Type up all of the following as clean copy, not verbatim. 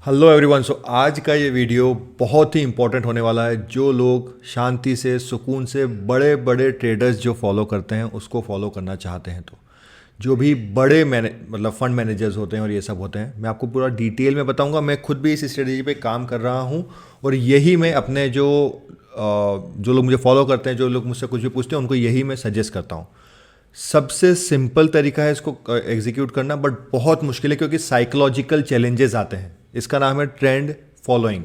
Hello everyone. सो आज का ये वीडियो बहुत ही इंपॉर्टेंट होने वाला है। जो लोग शांति से सुकून से बड़े बड़े ट्रेडर्स जो फॉलो करते हैं उसको फॉलो करना चाहते हैं, तो जो भी बड़े मतलब फंड मैनेजर्स होते हैं और ये सब होते हैं, मैं आपको पूरा डिटेल में बताऊंगा। मैं खुद भी इस स्ट्रेटजी पे काम कर रहा हूँ और यही मैं अपने जो लोग मुझे फॉलो करते हैं, जो लोग मुझसे कुछ भी पूछते हैं, उनको यही मैं सजेस्ट करता हूँ। सबसे सिंपल तरीका है इसको एग्जीक्यूट करना, बट बहुत मुश्किल है क्योंकि साइकोलॉजिकल चैलेंजेस आते हैं। इसका नाम है ट्रेंड फॉलोइंग।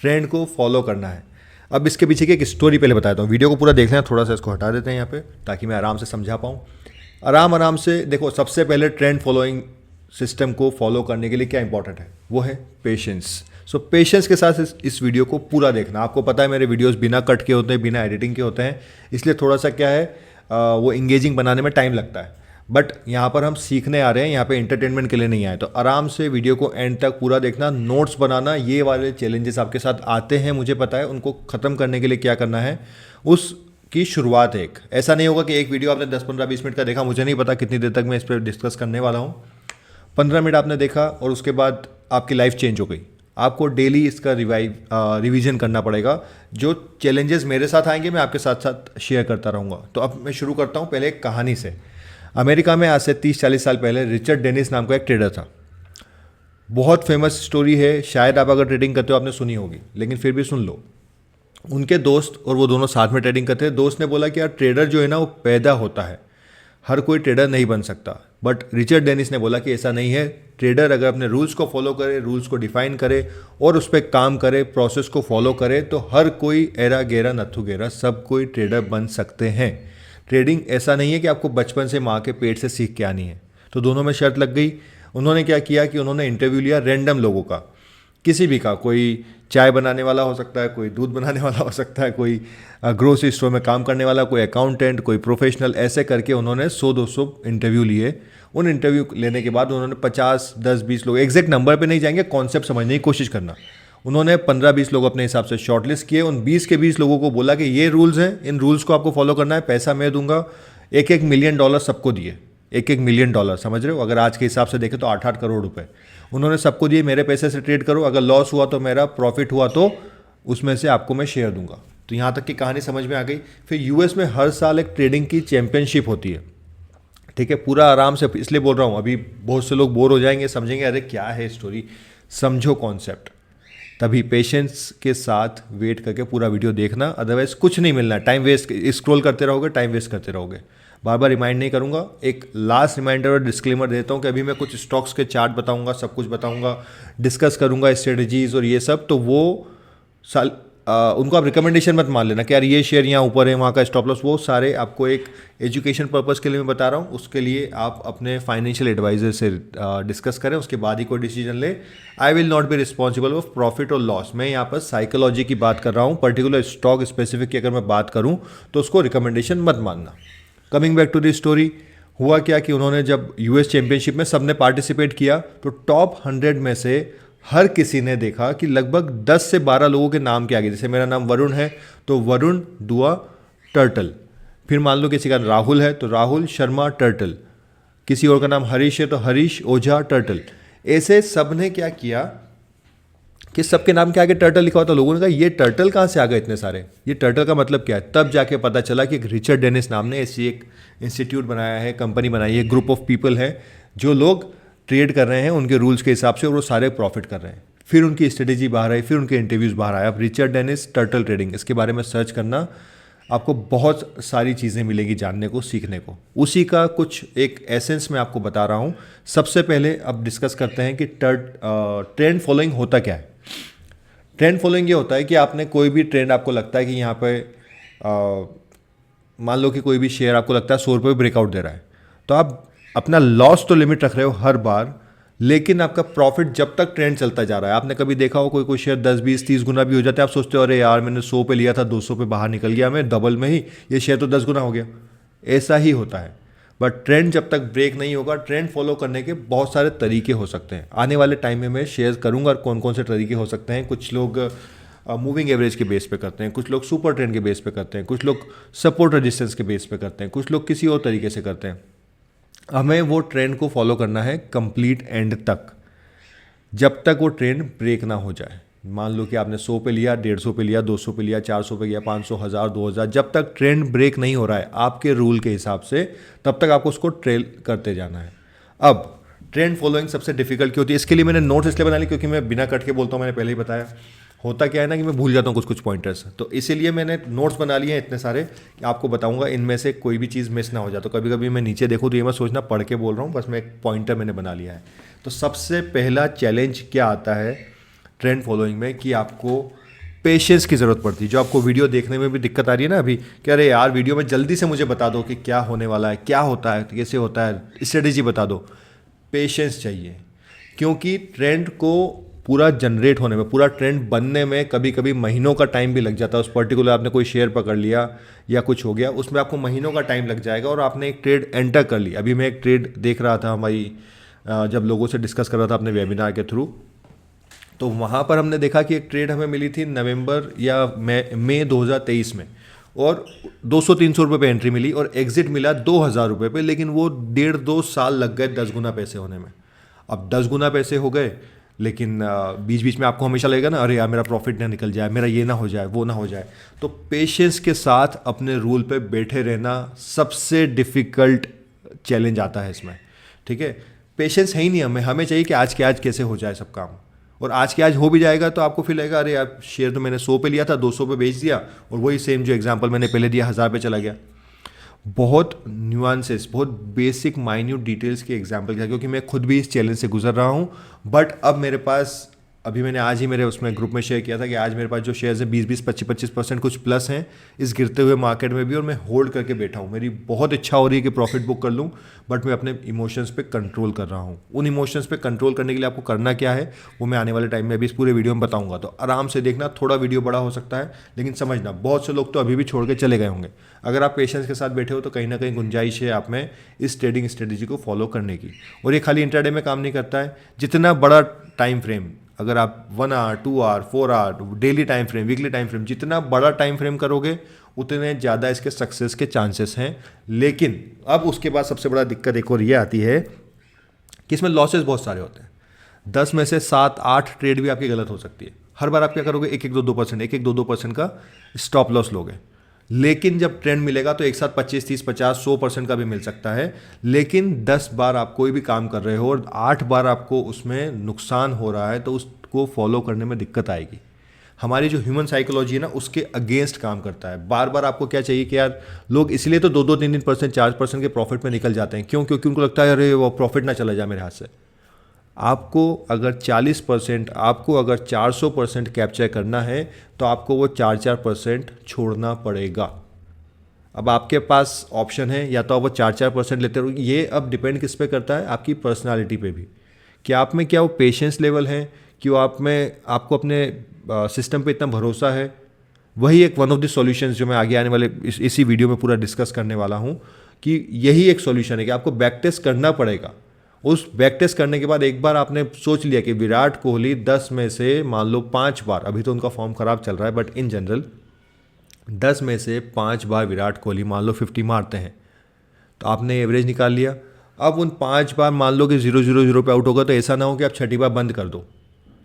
ट्रेंड को फॉलो करना है। अब इसके पीछे की एक स्टोरी पहले बताता हूँ। वीडियो को पूरा देख लेना, थोड़ा सा इसको हटा देते हैं यहाँ पे ताकि मैं आराम से समझा पाऊँ। आराम आराम से देखो। सबसे पहले ट्रेंड फॉलोइंग सिस्टम को फॉलो करने के लिए क्या इंपॉर्टेंट है, वो है पेशेंस। सो पेशेंस के साथ इस वीडियो को पूरा देखना। आपको पता है मेरे वीडियोस बिना कट के होते हैं, बिना एडिटिंग के होते हैं, इसलिए थोड़ा सा क्या है वो इंगेजिंग बनाने में टाइम लगता है। बट यहाँ पर हम सीखने आ रहे हैं, यहाँ पे एंटरटेनमेंट के लिए नहीं आए। तो आराम से वीडियो को एंड तक पूरा देखना, नोट्स बनाना। ये वाले चैलेंजेस आपके साथ आते हैं, मुझे पता है। उनको ख़त्म करने के लिए क्या करना है, उसकी शुरुआत है एक। ऐसा नहीं होगा कि एक वीडियो आपने 10-15-20 मिनट का देखा, मुझे नहीं पता कितनी देर तक मैं इस पर डिस्कस करने वाला हूँ। 15 मिनट आपने देखा और उसके बाद आपकी लाइफ चेंज हो गई। आपको डेली इसका रिवीजन करना पड़ेगा। जो चैलेंजेस मेरे साथ आएंगे मैं आपके साथ साथ शेयर करता रहूँगा। तो अब मैं शुरू करता हूँ पहले एक कहानी से। अमेरिका में आज से 30-40 साल पहले रिचर्ड डेनिस नाम का एक ट्रेडर था। बहुत फेमस स्टोरी है, शायद आप अगर ट्रेडिंग करते हो आपने सुनी होगी, लेकिन फिर भी सुन लो। उनके दोस्त और वो दोनों साथ में ट्रेडिंग करते हैं। दोस्त ने बोला कि यार ट्रेडर जो है ना वो पैदा होता है, हर कोई ट्रेडर नहीं बन सकता। बट रिचर्ड डेनिस ने बोला कि ऐसा नहीं है। ट्रेडर अगर अपने रूल्स को फॉलो करे, रूल्स को डिफाइन करे और उस पर काम करे, प्रोसेस को फॉलो करे, तो हर कोई एरा गेरा नथु गेरा सब कोई ट्रेडर बन सकते हैं। ट्रेडिंग ऐसा नहीं है कि आपको बचपन से माँ के पेट से सीख के आनी है। तो दोनों में शर्त लग गई। उन्होंने क्या किया कि उन्होंने इंटरव्यू लिया रैंडम लोगों का, किसी भी का। कोई चाय बनाने वाला हो सकता है, कोई दूध बनाने वाला हो सकता है, कोई ग्रोसरी स्टोर में काम करने वाला, कोई अकाउंटेंट, कोई प्रोफेशनल। ऐसे करके उन्होंने 100-200 इंटरव्यू लिए। उन इंटरव्यू लेने के बाद उन्होंने 50, 10, 20 लोग, एग्जैक्ट नंबर पे नहीं जाएंगे, कॉन्सेप्ट समझने की कोशिश करना। उन्होंने 15-20 लोग अपने हिसाब से शॉर्टलिस्ट किए। उन 20 के 20 लोगों को बोला कि ये रूल्स हैं, इन रूल्स को आपको फॉलो करना है, पैसा मैं दूंगा। $1-1 मिलियन सबको दिए। $1-1 मिलियन, समझ रहे हो? अगर आज के हिसाब से देखें तो 8-8 करोड़ रुपए उन्होंने सबको दिए। मेरे पैसे से ट्रेड करो, अगर लॉस हुआ तो मेरा, प्रॉफिट हुआ तो उसमें से आपको मैं शेयर दूंगा। तो यहाँ तक की कहानी समझ में आ गई। फिर यूएस में हर साल एक ट्रेडिंग की चैंपियनशिप होती है। ठीक है, पूरा आराम से इसलिए बोल रहा हूँ, अभी बहुत से लोग बोर हो जाएंगे, समझेंगे अरे क्या है स्टोरी। समझो कॉन्सेप्ट, तभी पेशेंस के साथ वेट करके पूरा वीडियो देखना, अदरवाइज कुछ नहीं मिलना। टाइम वेस्ट, स्क्रॉल करते रहोगे, टाइम वेस्ट करते रहोगे। बार बार रिमाइंड नहीं करूंगा। एक लास्ट रिमाइंडर और डिस्क्लेमर देता हूं कि अभी मैं कुछ स्टॉक्स के चार्ट बताऊंगा, सब कुछ बताऊंगा, डिस्कस करूंगा स्ट्रेटजीज और ये सब। तो वो उनको आप रिकमेंडेशन मत मान लेना कि यार ये शेयर यहाँ ऊपर है, वहाँ का स्टॉप लॉस। वो सारे आपको एक एजुकेशन पर्पस के लिए मैं बता रहा हूँ। उसके लिए आप अपने फाइनेंशियल एडवाइजर से डिस्कस करें, उसके बाद ही कोई डिसीजन ले। I will not be responsible of profit और लॉस। मैं यहाँ पर साइकोलॉजी की बात कर रहा हूँ। पर्टिकुलर स्टॉक स्पेसिफिक की अगर मैं बात करूँ तो उसको रिकमेंडेशन मत मानना। Coming back to the story, हुआ क्या कि उन्होंने जब यूएस चैंपियनशिप में सबने पार्टिसिपेट किया तो टॉप 100 में से हर किसी ने देखा कि लगभग 10 से 12 लोगों के नाम क्या आगे। जैसे मेरा नाम वरुण है तो वरुण दुआ टर्टल। फिर मान लो किसी का राहुल है तो राहुल शर्मा टर्टल। किसी और का नाम हरीश है तो हरीश ओझा टर्टल। ऐसे सब ने क्या किया कि सबके नाम के आगे टर्टल लिखा हुआ था। लोगों ने कहा ये टर्टल कहाँ से आ गए इतने सारे, ये टर्टल का मतलब क्या है। तब जाके पता चला कि एक रिचर्ड डेनिस नाम ने ऐसी एक इंस्टीट्यूट बनाया है, कंपनी बनाई है, ग्रुप ऑफ पीपल है जो लोग ट्रेड कर रहे हैं उनके रूल्स के हिसाब से और वो सारे प्रॉफिट कर रहे हैं। फिर उनकी स्ट्रेटेजी बाहर आई, फिर उनके इंटरव्यूज़ बाहर आए। अब रिचर्ड डेनिस टर्टल ट्रेडिंग, इसके बारे में सर्च करना, आपको बहुत सारी चीज़ें मिलेंगी जानने को, सीखने को। उसी का कुछ एक एसेंस मैं आपको बता रहा हूँ। सबसे पहले अब डिस्कस करते हैं कि ट्रेंड फॉलोइंग होता क्या है। ट्रेंड फॉलोइंग ये होता है कि आपने कोई भी ट्रेंड, आपको लगता है कि यहाँ पे मान लो कि कोई भी शेयर आपको लगता है 100 रुपये ब्रेकआउट दे रहा है, तो आप अपना लॉस तो लिमिट रख रहे हो हर बार, लेकिन आपका प्रॉफिट जब तक ट्रेंड चलता जा रहा है। आपने कभी देखा हो कोई शेयर 10-20-30 गुना भी हो जाता है, आप सोचते हो अरे यार मैंने 100 पे लिया था 200 पे बाहर निकल गया, मैं डबल में ही, ये शेयर तो 10 गुना हो गया। ऐसा ही होता है। बट ट्रेंड जब तक ब्रेक नहीं होगा, ट्रेंड फॉलो करने के बहुत सारे तरीके हो सकते हैं। आने वाले टाइम में मैं शेयर करूंगा कौन कौन से तरीके हो सकते हैं। कुछ लोग मूविंग एवरेज के बेस पे करते हैं, कुछ लोग सुपर ट्रेंड के बेस पे करते हैं, कुछ लोग सपोर्ट रेजिस्टेंस के बेस पे करते हैं, कुछ लोग किसी और तरीके से करते हैं। हमें वो ट्रेंड को फॉलो करना है कंप्लीट एंड तक। जब तक वो ट्रेंड ब्रेक ना हो जाए। मान लो कि आपने 100 पे लिया, 150 पे लिया, 200 पे लिया, 400 पे गया, 500, 1000, 2000, जब तक ट्रेंड ब्रेक नहीं हो रहा है आपके रूल के हिसाब से, तब तक आपको उसको ट्रेल करते जाना है। अब ट्रेंड फॉलोइंग सबसे डिफिकल्ट क्यों होती है, इसके लिए मैंने नोट्स इसलिए बना ली क्योंकि मैं बिना कट के बोलता हूँ, मैंने पहले ही बताया। होता क्या है ना कि मैं भूल जाता हूँ कुछ कुछ पॉइंटर्स, तो इसीलिए मैंने नोट्स बना लिए हैं इतने सारे कि आपको बताऊंगा, इनमें से कोई भी चीज़ मिस ना हो जाए। तो कभी कभी मैं नीचे देखूँ तो ये मैं सोचना पढ़ के बोल रहा हूँ, बस मैं एक पॉइंटर मैंने बना लिया है। तो सबसे पहला चैलेंज क्या आता है ट्रेंड फॉलोइंग में कि आपको पेशेंस की ज़रूरत पड़ती है। जो आपको वीडियो देखने में भी दिक्कत आ रही है ना अभी, कि अरे यार वीडियो में जल्दी से मुझे बता दो कि क्या होने वाला है, क्या होता है, कैसे होता है, स्ट्रेटेजी बता दो। पेशेंस चाहिए, क्योंकि ट्रेंड को पूरा जनरेट होने में, पूरा ट्रेंड बनने में कभी कभी महीनों का टाइम भी लग जाता है। उस पर्टिकुलर आपने कोई शेयर पकड़ लिया या कुछ हो गया, उसमें आपको महीनों का टाइम लग जाएगा और आपने एक ट्रेड एंटर कर ली। अभी मैं एक ट्रेड देख रहा था हमारी, जब लोगों से डिस्कस कर रहा था अपने वेबिनार के थ्रू, तो वहाँ पर हमने देखा कि एक ट्रेड हमें मिली थी नवंबर या मई 2023 में, और 200-300 रुपये पे एंट्री मिली और एग्जिट मिला 2000 रुपये पे, लेकिन वो 1.5-2 साल लग गए 10 गुना पैसे होने में। अब 10 गुना पैसे हो गए, लेकिन बीच बीच में आपको हमेशा लगेगा ना, अरे यार मेरा प्रॉफिट ना निकल जाए, मेरा ये ना हो जाए, वो ना हो जाए। तो पेशेंस के साथ अपने रूल पे बैठे रहना सबसे डिफ़िकल्ट चैलेंज आता है इसमें, ठीक है। पेशेंस है ही नहीं हमें, हमें चाहिए कि आज के आज कैसे हो जाए सब काम, और आज के आज हो भी जाएगा तो आपको फिर लगेगा अरे यार शेयर तो मैंने 100 पे लिया था, 200 पे बेच दिया, और वही सेम जो एग्जांपल मैंने पहले दिया 1000 पे चला गया। बहुत न्यूआंसेस, बहुत बेसिक माइन्यूट डिटेल्स के एग्जांपल किया, क्योंकि मैं खुद भी इस चैलेंज से गुजर रहा हूँ। बट अब मेरे पास, अभी मैंने आज ही मेरे उसमें ग्रुप में शेयर किया था कि आज मेरे पास जो शेयर्स है 20-20, 25-25% कुछ प्लस हैं इस गिरते हुए मार्केट में भी, और मैं होल्ड करके बैठा हूँ। मेरी बहुत इच्छा हो रही है कि प्रॉफिट बुक कर लूँ, बट मैं अपने इमोशंस पे कंट्रोल कर रहा हूँ। उन इमोशंस पे कंट्रोल करने के लिए आपको करना क्या है वो मैं आने वाले टाइम में अभी इस पूरे वीडियो में बताऊँगा। तो आराम से देखना, थोड़ा वीडियो बड़ा हो सकता है, लेकिन समझना बहुत से लोग तो अभी भी छोड़ के चले गए होंगे। अगर आप पेशेंस के साथ बैठे हो तो कहीं ना कहीं गुंजाइश है आप में इस ट्रेडिंग स्ट्रेटेजी को फॉलो करने की। और ये खाली इंट्राडे में काम नहीं करता है, जितना बड़ा टाइम फ्रेम, अगर आप 1 hour, 2 hour, 4 hour, daily time frame, weekly time frame, जितना बड़ा टाइम फ्रेम करोगे उतने ज़्यादा इसके सक्सेस के चांसेस हैं। लेकिन अब उसके बाद सबसे बड़ा दिक्कत एक और ये आती है कि इसमें लॉसेस बहुत सारे होते हैं। 10 में से 7-8 ट्रेड भी आपकी गलत हो सकती है। हर बार आप क्या करोगे, 1-1, 2-2%, 1-1, 2-2% का स्टॉप लॉस लोगे। लेकिन जब ट्रेंड मिलेगा तो एक साथ 25, 30, 50, 100% का भी मिल सकता है। लेकिन 10 बार आप कोई भी काम कर रहे हो और 8 बार आपको उसमें नुकसान हो रहा है, तो उसको फॉलो करने में दिक्कत आएगी। हमारी जो ह्यूमन साइकोलॉजी है ना, उसके अगेंस्ट काम करता है। बार बार आपको क्या चाहिए कि यार, लोग इसलिए तो 2-2, 3-3%, 4% के प्रॉफिट में निकल जाते हैं। क्यों? क्योंकि उनको लगता है अरे वो प्रॉफिट ना चला जाए मेरे हाथ से। आपको अगर 40%, आपको अगर 400% कैप्चर करना है तो आपको वो 4% छोड़ना पड़ेगा। अब आपके पास ऑप्शन है, या तो आप वो 4% लेते रहो। ये अब डिपेंड किस पे करता है, आपकी पर्सनालिटी पे भी, कि आप में क्या वो पेशेंस लेवल है, कि वो आप में, आपको अपने सिस्टम पे इतना भरोसा है। वही एक वन ऑफ द सॉल्यूशंस जो मैं आगे आने वाले इसी वीडियो में पूरा डिस्कस करने वाला हूँ, कि यही एक सॉल्यूशन है कि आपको बैक टेस्ट करना पड़ेगा। उस बैक टेस्ट करने के बाद एक बार आपने सोच लिया कि विराट कोहली 10 में से मान लो 5 बार, अभी तो उनका फॉर्म खराब चल रहा है, बट इन जनरल 10 में से 5 बार विराट कोहली मान लो 50 मारते हैं, तो आपने एवरेज निकाल लिया। अब उन 5 बार मान लो कि 0-0-0 पे आउट होगा, तो ऐसा ना हो कि आप छठी बार बंद कर दो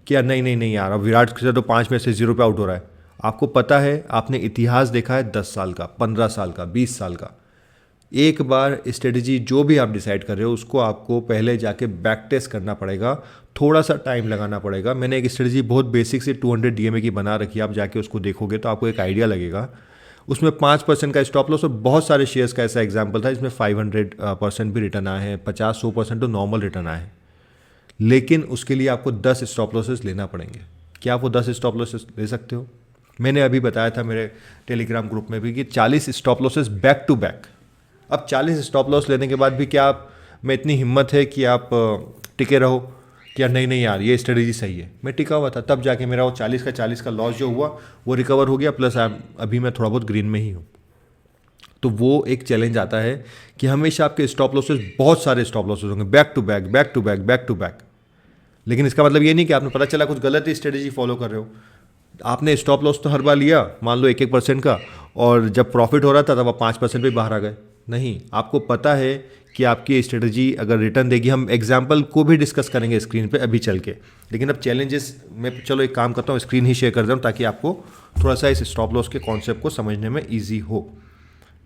कि यार नहीं नहीं नहीं यार, अब विराट से तो 5 में से 0 पे आउट हो रहा है। आपको पता है, आपने इतिहास देखा है 10 साल का, 15 साल का, 20 साल का। एक बार स्ट्रेटजी जो भी आप डिसाइड कर रहे हो उसको आपको पहले जाके बैक टेस्ट करना पड़ेगा, थोड़ा सा टाइम लगाना पड़ेगा। मैंने एक स्ट्रेटजी बहुत बेसिक से 200 DMA की बना रखी है, आप जाके उसको देखोगे तो आपको एक आइडिया लगेगा। उसमें 5% का स्टॉप लॉस, और बहुत सारे शेयर्स का ऐसा एग्जाम्पल था इसमें 500% भी रिटर्न आए हैं, 50-100% तो नॉर्मल रिटर्न आए हैं। लेकिन उसके लिए आपको 10 स्टॉप लॉसेस लेना पड़ेंगे। क्या आप वो 10 स्टॉप लॉसेस ले सकते हो? मैंने अभी बताया था मेरे टेलीग्राम ग्रुप में भी कि 40 stop losses back to back. अब 40 स्टॉप लॉस लेने के बाद भी क्या आप में इतनी हिम्मत है कि आप टिके रहो कि यार नहीं नहीं यार ये स्ट्रेटेजी सही है? मैं टिका हुआ था, तब जाके मेरा वो 40 का लॉस जो हुआ वो रिकवर हो गया, प्लस अभी मैं थोड़ा बहुत ग्रीन में ही हूँ। तो वो एक चैलेंज आता है कि हमेशा आपके स्टॉप लॉसेस, बहुत सारे स्टॉप लॉसेस होंगे back to back, back to back, back to back. लेकिन इसका मतलब ये नहीं कि आपने पता चला कुछ गलत ही स्ट्रेटेजी फॉलो कर रहे हो। आपने स्टॉप लॉस तो हर बार लिया मान लो 1-1% का, और जब प्रॉफिट हो रहा था तब आप 5% भी बाहर आ गए। नहीं, आपको पता है कि आपकी स्ट्रेटजी अगर रिटर्न देगी। हम एग्जाम्पल को भी डिस्कस करेंगे स्क्रीन पे अभी चल के, लेकिन अब चैलेंजेस में चलो एक काम करता हूँ, स्क्रीन ही शेयर कर दूँ ताकि आपको थोड़ा सा इस स्टॉप लॉस के कॉन्सेप्ट को समझने में ईजी हो।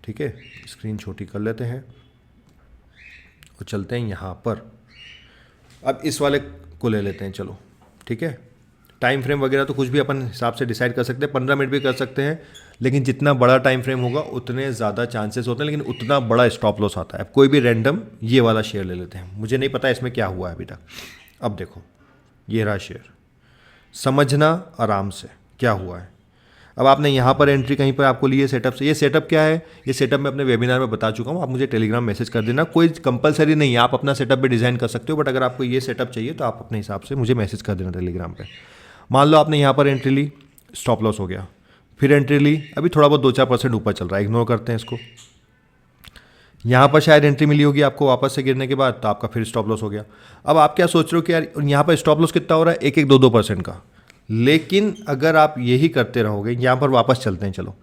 ठीक है, स्क्रीन छोटी कर लेते हैं और चलते हैं यहाँ पर। अब इस वाले को ले लेते हैं, चलो ठीक है। टाइम फ्रेम वगैरह तो कुछ भी अपन हिसाब से डिसाइड कर सकते हैं, 15 मिनट भी कर सकते हैं, लेकिन जितना बड़ा टाइम फ्रेम होगा उतने ज़्यादा चांसेस होते हैं, लेकिन उतना बड़ा स्टॉप लॉस आता है। अब कोई भी रैंडम ये वाला शेयर ले लेते हैं, मुझे नहीं पता इसमें क्या हुआ है अभी तक। अब देखो ये रहा शेयर, समझना आराम से क्या हुआ है। अब आपने यहाँ पर एंट्री कहीं पर आपको लिए सेटअप से, ये सेटअप क्या है, ये सेटअप मैं अपने वेबिनार में बता चुका हूँ, आप मुझे टेलीग्राम मैसेज कर देना, कोई कंपलसरी नहीं है, आप अपना सेटअप भी डिज़ाइन कर सकते हो, बट अगर आपको ये सेटअप चाहिए तो आप अपने हिसाब से मुझे मैसेज कर देना टेलीग्राम पे। मान लो आपने यहाँ पर एंट्री ली, स्टॉप लॉस हो गया, फिर एंट्री ली, अभी थोड़ा बहुत 2-4% ऊपर चल रहा है, इग्नोर करते हैं इसको। यहाँ पर शायद एंट्री मिली होगी आपको वापस से गिरने के बाद, तो आपका फिर स्टॉप लॉस हो गया। अब आप क्या सोच रहे हो कि यार यहाँ पर स्टॉप लॉस कितना हो रहा है, 1-2% का, लेकिन अगर आप यही करते रहोगे, यहाँ पर वापस चलते हैं, चलो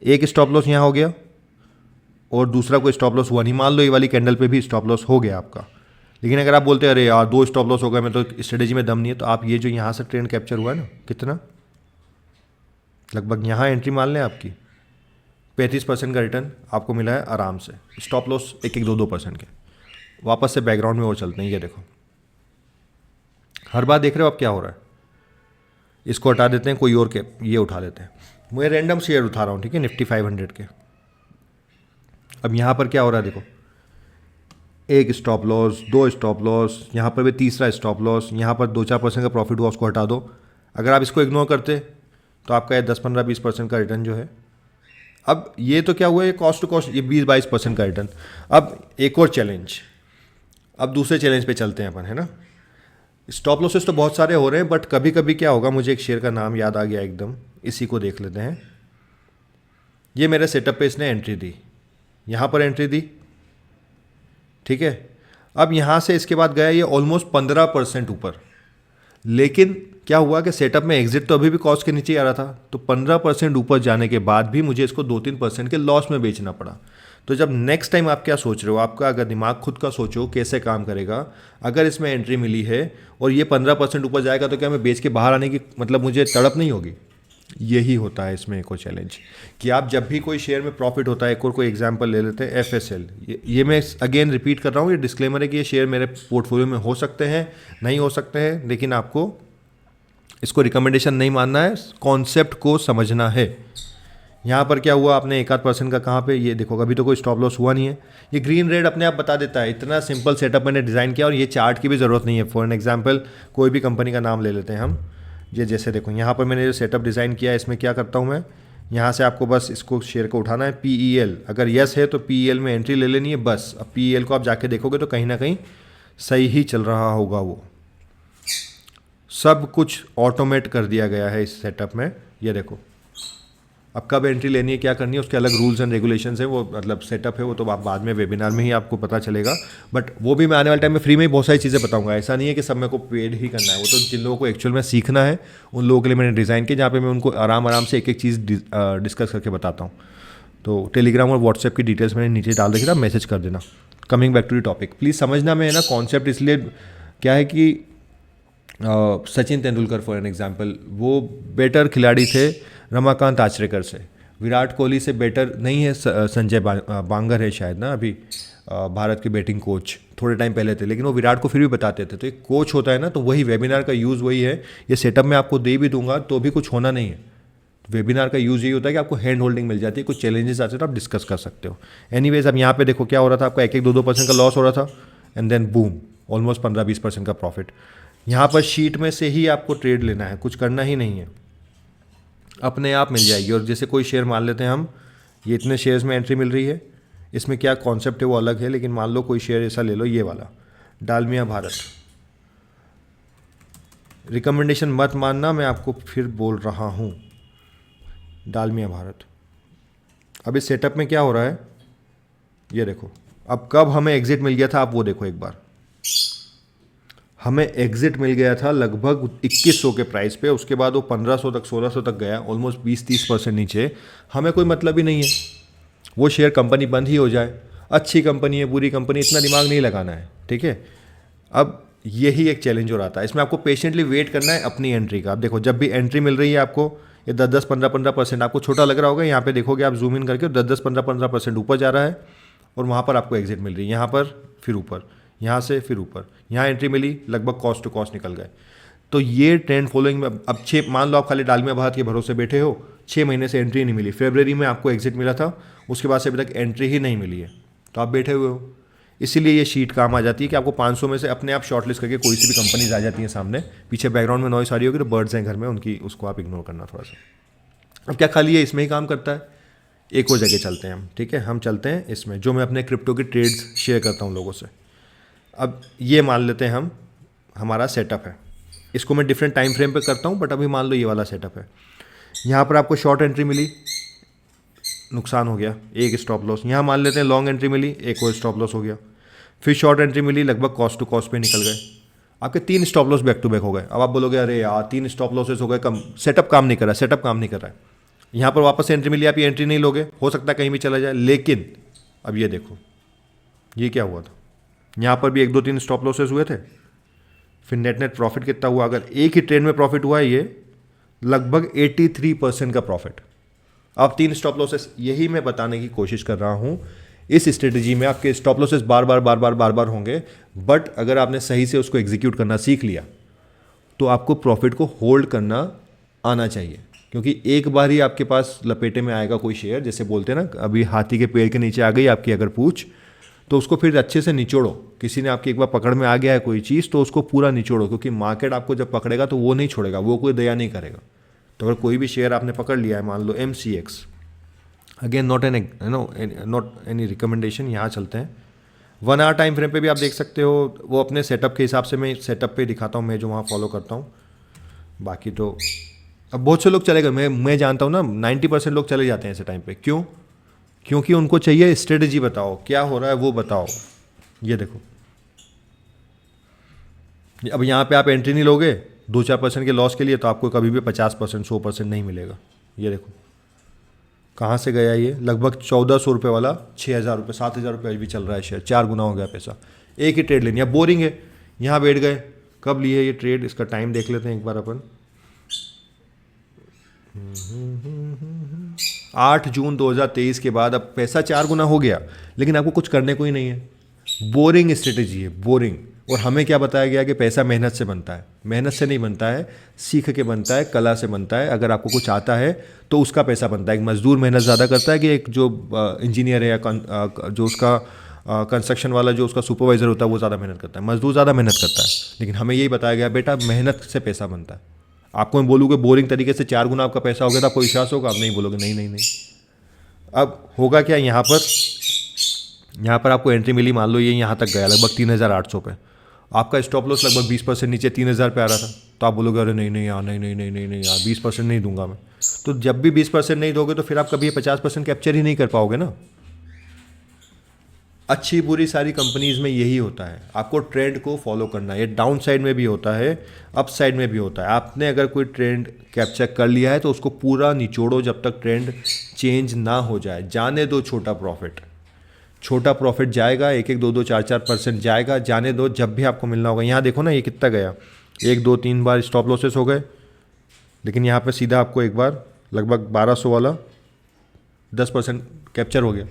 एक स्टॉप लॉस यहाँ हो गया और दूसरा कोई स्टॉप लॉस हुआ नहीं, मान लो ये वाली कैंडल पे भी स्टॉप लॉस हो गया आपका, लेकिन अगर आप बोलते हैं अरे यार 2 स्टॉप लॉस हो गए, मैं तो स्ट्रेटेजी में दम नहीं है, तो आप ये जो यहाँ से ट्रेंड कैप्चर हुआ है ना, कितना लगभग यहाँ एंट्री मान लें आपकी 35% का रिटर्न आपको मिला है आराम से, स्टॉप लॉस 1-2% के। वापस से बैकग्राउंड में वो चलते हैं, ये देखो हर बार देख रहे हो आप क्या हो रहा है। इसको हटा देते हैं, कोई और के ये उठा लेते हैं, मैं रैंडम शेयर उठा रहा हूँ, ठीक है, निफ्टी 500 के। अब यहाँ पर क्या हो रहा है देखो, एक स्टॉप लॉस, 2 स्टॉप लॉस, यहाँ पर भी तीसरा स्टॉप लॉस, यहाँ पर 2-4% का प्रॉफिट हुआ, उसको हटा दो। अगर आप इसको इग्नोर करते तो आपका ये 10-15-20% का रिटर्न जो है, अब ये तो क्या हुआ, ये कॉस्ट टू कॉस्ट, ये 20-22% का रिटर्न। अब एक और चैलेंज, अब दूसरे चैलेंज पे चलते हैं अपन, है ना। स्टॉप लॉसेस तो बहुत सारे हो रहे हैं, बट कभी कभी क्या होगा, मुझे एक शेयर का नाम याद आ गया एकदम, इसी को देख लेते हैं। ये मेरे सेटअप पे इसने एंट्री दी, यहाँ पर एंट्री दी, ठीक है। अब यहाँ से इसके बाद गया ये ऑलमोस्ट 15% ऊपर, लेकिन क्या हुआ कि सेटअप में एग्जिट तो अभी भी कॉस्ट के नीचे आ रहा था, तो 15% ऊपर जाने के बाद भी मुझे इसको 2-3% के लॉस में बेचना पड़ा। तो जब नेक्स्ट टाइम आप क्या सोच रहे हो, आपका अगर दिमाग खुद का सोचो कैसे काम करेगा, अगर इसमें एंट्री मिली है और ये 15% ऊपर जाएगा तो क्या मैं बेच के बाहर आने की मतलब मुझे तड़प नहीं होगी। यही होता है इसमें एक और चैलेंज, कि आप जब भी कोई शेयर में प्रॉफिट होता है, एक और कोई एग्जांपल ले लेते हैं FSL, ये मैं अगेन रिपीट कर रहा हूँ, ये डिस्क्लेमर है कि ये शेयर मेरे पोर्टफोलियो में हो सकते हैं, नहीं हो सकते हैं, लेकिन आपको इसको रिकमेंडेशन नहीं मानना है, कॉन्सेप्ट को समझना है। यहाँ पर क्या हुआ, आपने 1-8% का कहाँ पे, ये देखो अभी तो कोई स्टॉप लॉस हुआ नहीं है, ये ग्रीन रेड अपने आप बता देता है। इतना सिंपल सेटअप मैंने डिज़ाइन किया और ये चार्ट की भी ज़रूरत नहीं है। फॉर एन एग्जांपल कोई भी कंपनी का नाम ले लेते हैं हम, ये जैसे देखो यहाँ पर मैंने जो सेटअप डिज़ाइन किया है, इसमें क्या करता हूँ मैं, यहाँ से आपको बस इसको शेयर को उठाना है, PEL अगर यस है तो PEL में एंट्री ले लेनी है बस। अब PEL को आप जाके देखोगे तो कहीं ना कहीं सही ही चल रहा होगा, वो सब कुछ ऑटोमेट कर दिया गया है इस सेटअप में। ये देखो अब कब एंट्री लेनी है, क्या करनी है, उसके अलग रूल्स एंड रेगुलेशंस है, वो मतलब सेटअप है, वो तो आप बाद में वेबिनार में ही आपको पता चलेगा, बट वो भी मैं आने वाले टाइम में फ्री में ही बहुत सारी चीज़ें बताऊंगा। ऐसा नहीं है कि सब मेरे को पेड ही करना है, वो तो जिन लोगों को एक्चुअल में सीखना है उन लोगों के लिए मैंने डिज़ाइन किया, जहाँ पे मैं उनको आराम आराम से एक एक चीज़ डिस्कस करके बताता हूँ। तो टेलीग्राम और व्हाट्सएप की डिटेल्स मैंने नीचे डाल रखी था, मैसेज कर देना। Coming back to the topic, please समझना, मैं ना कॉन्सेप्ट इसलिए क्या है कि Sachin Tendulkar for an example, वो बेटर खिलाड़ी थे रमाकांत आचरेकर से, विराट कोहली से बेटर नहीं है संजय बांगर है शायद ना अभी भारत के बैटिंग कोच, थोड़े टाइम पहले थे, लेकिन वो विराट को फिर भी बताते थे। तो एक कोच होता है ना, तो वही वेबिनार का यूज़ वही है। ये सेटअप में आपको दे भी दूंगा तो भी कुछ होना नहीं है, वेबिनार का यूज़ यही होता है कि आपको हैंड होल्डिंग मिल जाती है, कुछ चैलेंजेस आते हैं तो आप डिस्कस कर सकते हो। एनीवेज अब यहाँ पे देखो क्या हो रहा था, आपका 1-2% का लॉस हो रहा था एंड देन बूम ऑलमोस्ट 15-20% का प्रॉफिट। यहाँ पर शीट में से ही आपको ट्रेड लेना है, कुछ करना ही नहीं है, अपने आप मिल जाएगी। और जैसे कोई शेयर मान लेते हैं हम, ये इतने शेयर्स में एंट्री मिल रही है, इसमें क्या कॉन्सेप्ट है वो अलग है, लेकिन मान लो कोई शेयर ऐसा ले लो, ये वाला डालमिया भारत, रिकमेंडेशन मत मानना, मैं आपको फिर बोल रहा हूँ, डालमिया भारत। अब इस सेटअप में क्या हो रहा है, ये देखो अब कब हमें एग्जिट मिल गया था, आप वो देखो एक बार, हमें एग्जिट मिल गया था लगभग 2100 के प्राइस पे, उसके बाद वो 1500 तक 1600 तक गया, ऑलमोस्ट 20-30% नीचे। हमें कोई मतलब ही नहीं है वो शेयर कंपनी बंद ही हो जाए, अच्छी कंपनी है, बुरी कंपनी, इतना दिमाग नहीं लगाना है, ठीक है। अब यही एक चैलेंज हो रहा था, इसमें आपको पेशेंटली वेट करना है अपनी एंट्री का। आप देखो जब भी एंट्री मिल रही है आपको, ये 10-10, 15-15% आपको छोटा लग रहा होगा, यहाँ पे देखोगे आप जूम इन करके 10-10, 15-15% ऊपर जा रहा है और वहाँ पर आपको एग्जिट मिल रही है, यहाँ पर फिर ऊपर, यहाँ से फिर ऊपर, यहाँ एंट्री मिली, लगभग कॉस्ट टू कॉस्ट निकल गए। तो ये ट्रेंड फॉलोइंग में अब 6, मान लो आप खाली डालमिया भारत के भरोसे बैठे हो, 6 महीने से एंट्री नहीं मिली, फरवरी में आपको एग्जिट मिला था, उसके बाद से अभी तक एंट्री ही नहीं मिली है, तो आप बैठे हुए हो। इसीलिए ये शीट काम आ जाती है कि आपको 500 में से अपने आप शॉर्टलिस्ट करके कोई सी भी कंपनीज आ जाती हैं सामने। पीछे बैकग्राउंड में नॉइस आ रही होगी तो बर्ड्स हैं घर में, उनकी उसको आप इग्नोर करना थोड़ा सा। अब क्या खाली ये इसमें ही काम करता है? एक और जगह चलते हैं हम, ठीक है, हम चलते हैं इसमें जो मैं अपने क्रिप्टो की ट्रेड्स शेयर करता हूँ लोगों से। अब ये मान लेते हैं हम, हमारा सेटअप है, इसको मैं डिफरेंट टाइम फ्रेम पे करता हूँ, बट अभी मान लो ये वाला सेटअप है। यहाँ पर आपको शॉर्ट एंट्री मिली, नुकसान हो गया, एक स्टॉप लॉस। यहाँ मान लेते हैं लॉन्ग एंट्री मिली, एक और स्टॉप लॉस हो गया। फिर शॉर्ट एंट्री मिली, लगभग कॉस्ट टू कॉस्ट पे निकल गए, आपके 3 stop loss back to back हो गए। अब आप बोलोगे अरे यार 3 स्टॉप लॉसेस हो गए, कम सेटअप काम नहीं कर रहा है, सेटअप काम नहीं कर रहा है। यहाँ पर वापस एंट्री मिली, आप ये एंट्री नहीं लोगे, हो सकता है कहीं भी चला जाए। लेकिन अब ये देखो ये क्या हुआ था, यहाँ पर भी 1-2-3 स्टॉप लॉसेस हुए थे, फिर नेट प्रॉफिट कितना हुआ? अगर एक ही ट्रेड में प्रॉफिट हुआ है ये लगभग 83% का प्रॉफिट। अब 3 स्टॉप लॉसेस, यही मैं बताने की कोशिश कर रहा हूँ। इस स्ट्रेटजी में आपके स्टॉप लॉसेस बार बार होंगे, बट अगर आपने सही से उसको एग्जीक्यूट करना सीख लिया तो आपको प्रॉफिट को होल्ड करना आना चाहिए। क्योंकि एक बार ही आपके पास लपेटे में आएगा कोई शेयर, जैसे बोलते हैं ना, अभी हाथी के पेड़ के नीचे आ गई आपकी अगर पूछ, तो उसको फिर अच्छे से निचोड़ो। किसी ने आपकी एक बार पकड़ में आ गया है कोई चीज़ तो उसको पूरा निचोड़ो, क्योंकि मार्केट आपको जब पकड़ेगा तो वो नहीं छोड़ेगा, वो कोई दया नहीं करेगा। तो अगर कोई भी शेयर आपने पकड़ लिया है, मान लो MCX, again not any recommendation, यहाँ चलते हैं 1 आवर टाइम फ्रेम पे भी आप देख सकते हो। वो अपने सेटअप के हिसाब से, मैं सेटअप पे दिखाता हूँ, मैं जो वहाँ फॉलो करता हूँ। बाकी तो अब बहुत से लोग चले गए, मैं जानता हूँ ना 90% लोग चले जाते हैं ऐसे टाइम पे। क्यों? क्योंकि उनको चाहिए स्ट्रेटजी, बताओ क्या हो रहा है वो बताओ। ये देखो अब यहाँ पे आप एंट्री नहीं लोगे 2-4% के लॉस के लिए, तो आपको कभी भी 50%, 100% नहीं मिलेगा। ये देखो कहाँ से गया ये, लगभग 1400 रुपये वाला 6000 रुपये, 7000 रुपये भी चल रहा है शेयर, 4 गुना हो गया पैसा। एक ही ट्रेड लेनी है, बोरिंग है, यहाँ बैठ गए। कब लिए ये ट्रेड, इसका टाइम देख लेते हैं एक बार अपन। 8 जून 2023 के बाद अब पैसा 4 गुना हो गया, लेकिन आपको कुछ करने को ही नहीं है। बोरिंग स्ट्रेटजी है, बोरिंग। और हमें क्या बताया गया कि पैसा मेहनत से बनता है। मेहनत से नहीं बनता है, सीख के बनता है, कला से बनता है। अगर आपको कुछ आता है तो उसका पैसा बनता है। एक मजदूर मेहनत ज़्यादा करता है कि एक जो इंजीनियर है या जो उसका कंस्ट्रक्शन वाला जो उसका सुपरवाइजर होता है वो ज़्यादा मेहनत करता है। मजदूर ज़्यादा मेहनत करता है। लेकिन हमें यही बताया गया बेटा मेहनत से पैसा बनता है। आपको मैं बोलूँगा बोरिंग तरीके से 4 गुना आपका पैसा हो गया था, आपको विश्वास होगा? आप नहीं बोलोगे नहीं नहीं नहीं। अब होगा क्या, यहाँ पर आपको एंट्री मिली, मान लो ये यहाँ तक गया लगभग 3800 पे, आपका स्टॉप लॉस लगभग 20% नीचे 3000 पे आ रहा था। तो आप बोलोगे अरे नहीं यार, नहीं यार 20% नहीं दूंगा मैं। तो जब भी 20% नहीं दोगे तो फिर आप कभी 50% कैप्चर ही नहीं कर पाओगे ना। अच्छी बुरी सारी कंपनीज में यही होता है, आपको ट्रेंड को फॉलो करना है। ये डाउन साइड में भी होता है, अप साइड में भी होता है। आपने अगर कोई ट्रेंड कैप्चर कर लिया है तो उसको पूरा निचोड़ो जब तक ट्रेंड चेंज ना हो जाए। जाने दो छोटा प्रॉफिट जाएगा, 1-1, 2-2, 4-4% जाएगा, जाने दो। जब भी आपको मिलना होगा, यहाँ देखो ना ये कितना गया, 1, 2, 3 बार स्टॉप लॉसेस हो गए, लेकिन यहाँ पे सीधा आपको एक बार लगभग 1200 वाला 10% कैप्चर हो गया।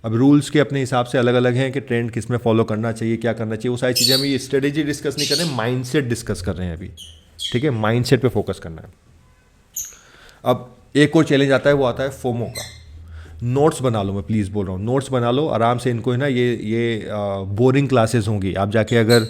अब रूल्स के अपने हिसाब से अलग अलग हैं कि ट्रेंड किस में फॉलो करना चाहिए, क्या करना चाहिए, वो सारी चीज़ें हम ये स्ट्रेटेजी डिस्कस नहीं कर रहे हैं, माइंडसेट डिस्कस कर रहे हैं अभी, ठीक है। माइंडसेट पे फोकस करना है। अब एक और चैलेंज आता है, वो आता है फोमो का। नोट्स बना लो, मैं प्लीज़ बोल रहा हूँ, नोट्स बना लो आराम से। इनको है ना ये बोरिंग क्लासेस होंगी। आप जाके अगर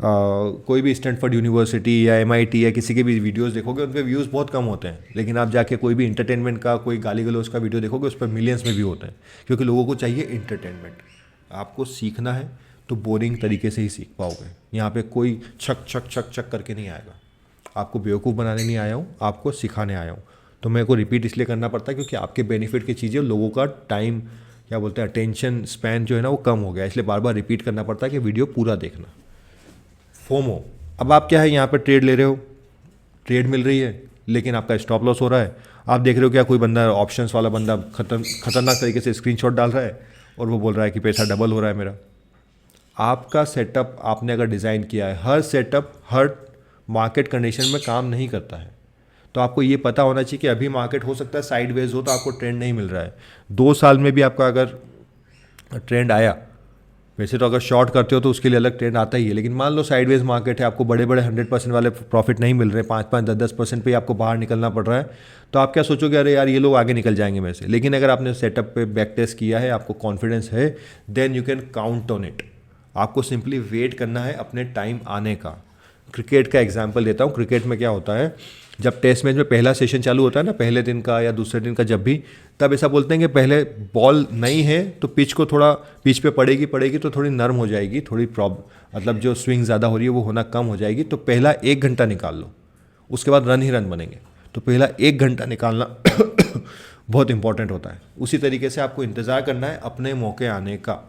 कोई भी स्टैनफोर्ड यूनिवर्सिटी या MIT या किसी के भी वीडियोस देखोगे, उन पे व्यूज़ बहुत कम होते हैं। लेकिन आप जाके कोई भी इंटरटेनमेंट का, कोई गाली गलौज का वीडियो देखोगे, उस पर मिलियंस में व्यू होते हैं, क्योंकि लोगों को चाहिए इंटरटेनमेंट। आपको सीखना है तो बोरिंग तरीके से ही सीख पाओगे। यहाँ पे कोई छक छक छक छक करके नहीं आएगा। आपको बेवकूफ़ बनाने नहीं आया हूँ, आपको सिखाने आया हूँ। तो मेरे को रिपीट इसलिए करना पड़ता है क्योंकि आपके बेनिफिट की चीज़ें, लोगों का टाइम, क्या बोलते हैं, अटेंशन स्पैन जो है ना वो कम हो गया, इसलिए बार बार रिपीट करना पड़ता है कि वीडियो पूरा देखना। फोमो, अब आप क्या है, यहाँ पर ट्रेड ले रहे हो, ट्रेड मिल रही है, लेकिन आपका स्टॉप लॉस हो रहा है। आप देख रहे हो क्या, कोई बंदा ऑप्शंस वाला बंदा खतरनाक तरीके से स्क्रीनशॉट डाल रहा है और वो बोल रहा है कि पैसा डबल हो रहा है मेरा। आपका सेटअप आपने अगर डिज़ाइन किया है, हर सेटअप हर मार्केट कंडीशन में काम नहीं करता है। तो आपको ये पता होना चाहिए कि अभी मार्केट हो सकता है साइडवेज हो, तो आपको ट्रेंड नहीं मिल रहा है। 2 साल में भी आपका अगर ट्रेंड आया, वैसे तो अगर शॉर्ट करते हो तो उसके लिए अलग ट्रेंड आता ही है, लेकिन मान लो साइडवेज मार्केट है, आपको बड़े बड़े 100% वाले प्रॉफिट नहीं मिल रहे, 5-5 10-10% पे आपको बाहर निकलना पड़ रहा है, तो आप क्या सोचोगे, अरे यार ये लोग आगे निकल जाएंगे मेरे से। लेकिन अगर आपने सेटअप पे बैक टेस्ट किया है, आपको कॉन्फिडेंस है, then you can count on it. आपको सिंपली वेट करना है अपने टाइम आने का। क्रिकेट का एग्जाम्पल देता हूँ। क्रिकेट में क्या होता है, जब टेस्ट मैच में पहला सेशन चालू होता है ना, पहले दिन का या दूसरे दिन का, जब भी, तब ऐसा बोलते हैं कि पहले बॉल नहीं है तो पिच को थोड़ा, पिच पे पड़ेगी तो थोड़ी नरम हो जाएगी, थोड़ी मतलब जो स्विंग ज़्यादा हो रही है वो होना कम हो जाएगी। तो पहला 1 घंटा निकाल लो, उसके बाद रन ही रन बनेंगे। तो पहला 1 घंटा निकालना बहुत इंपॉर्टेंट होता है। उसी तरीके से आपको इंतज़ार करना है अपने मौके आने का।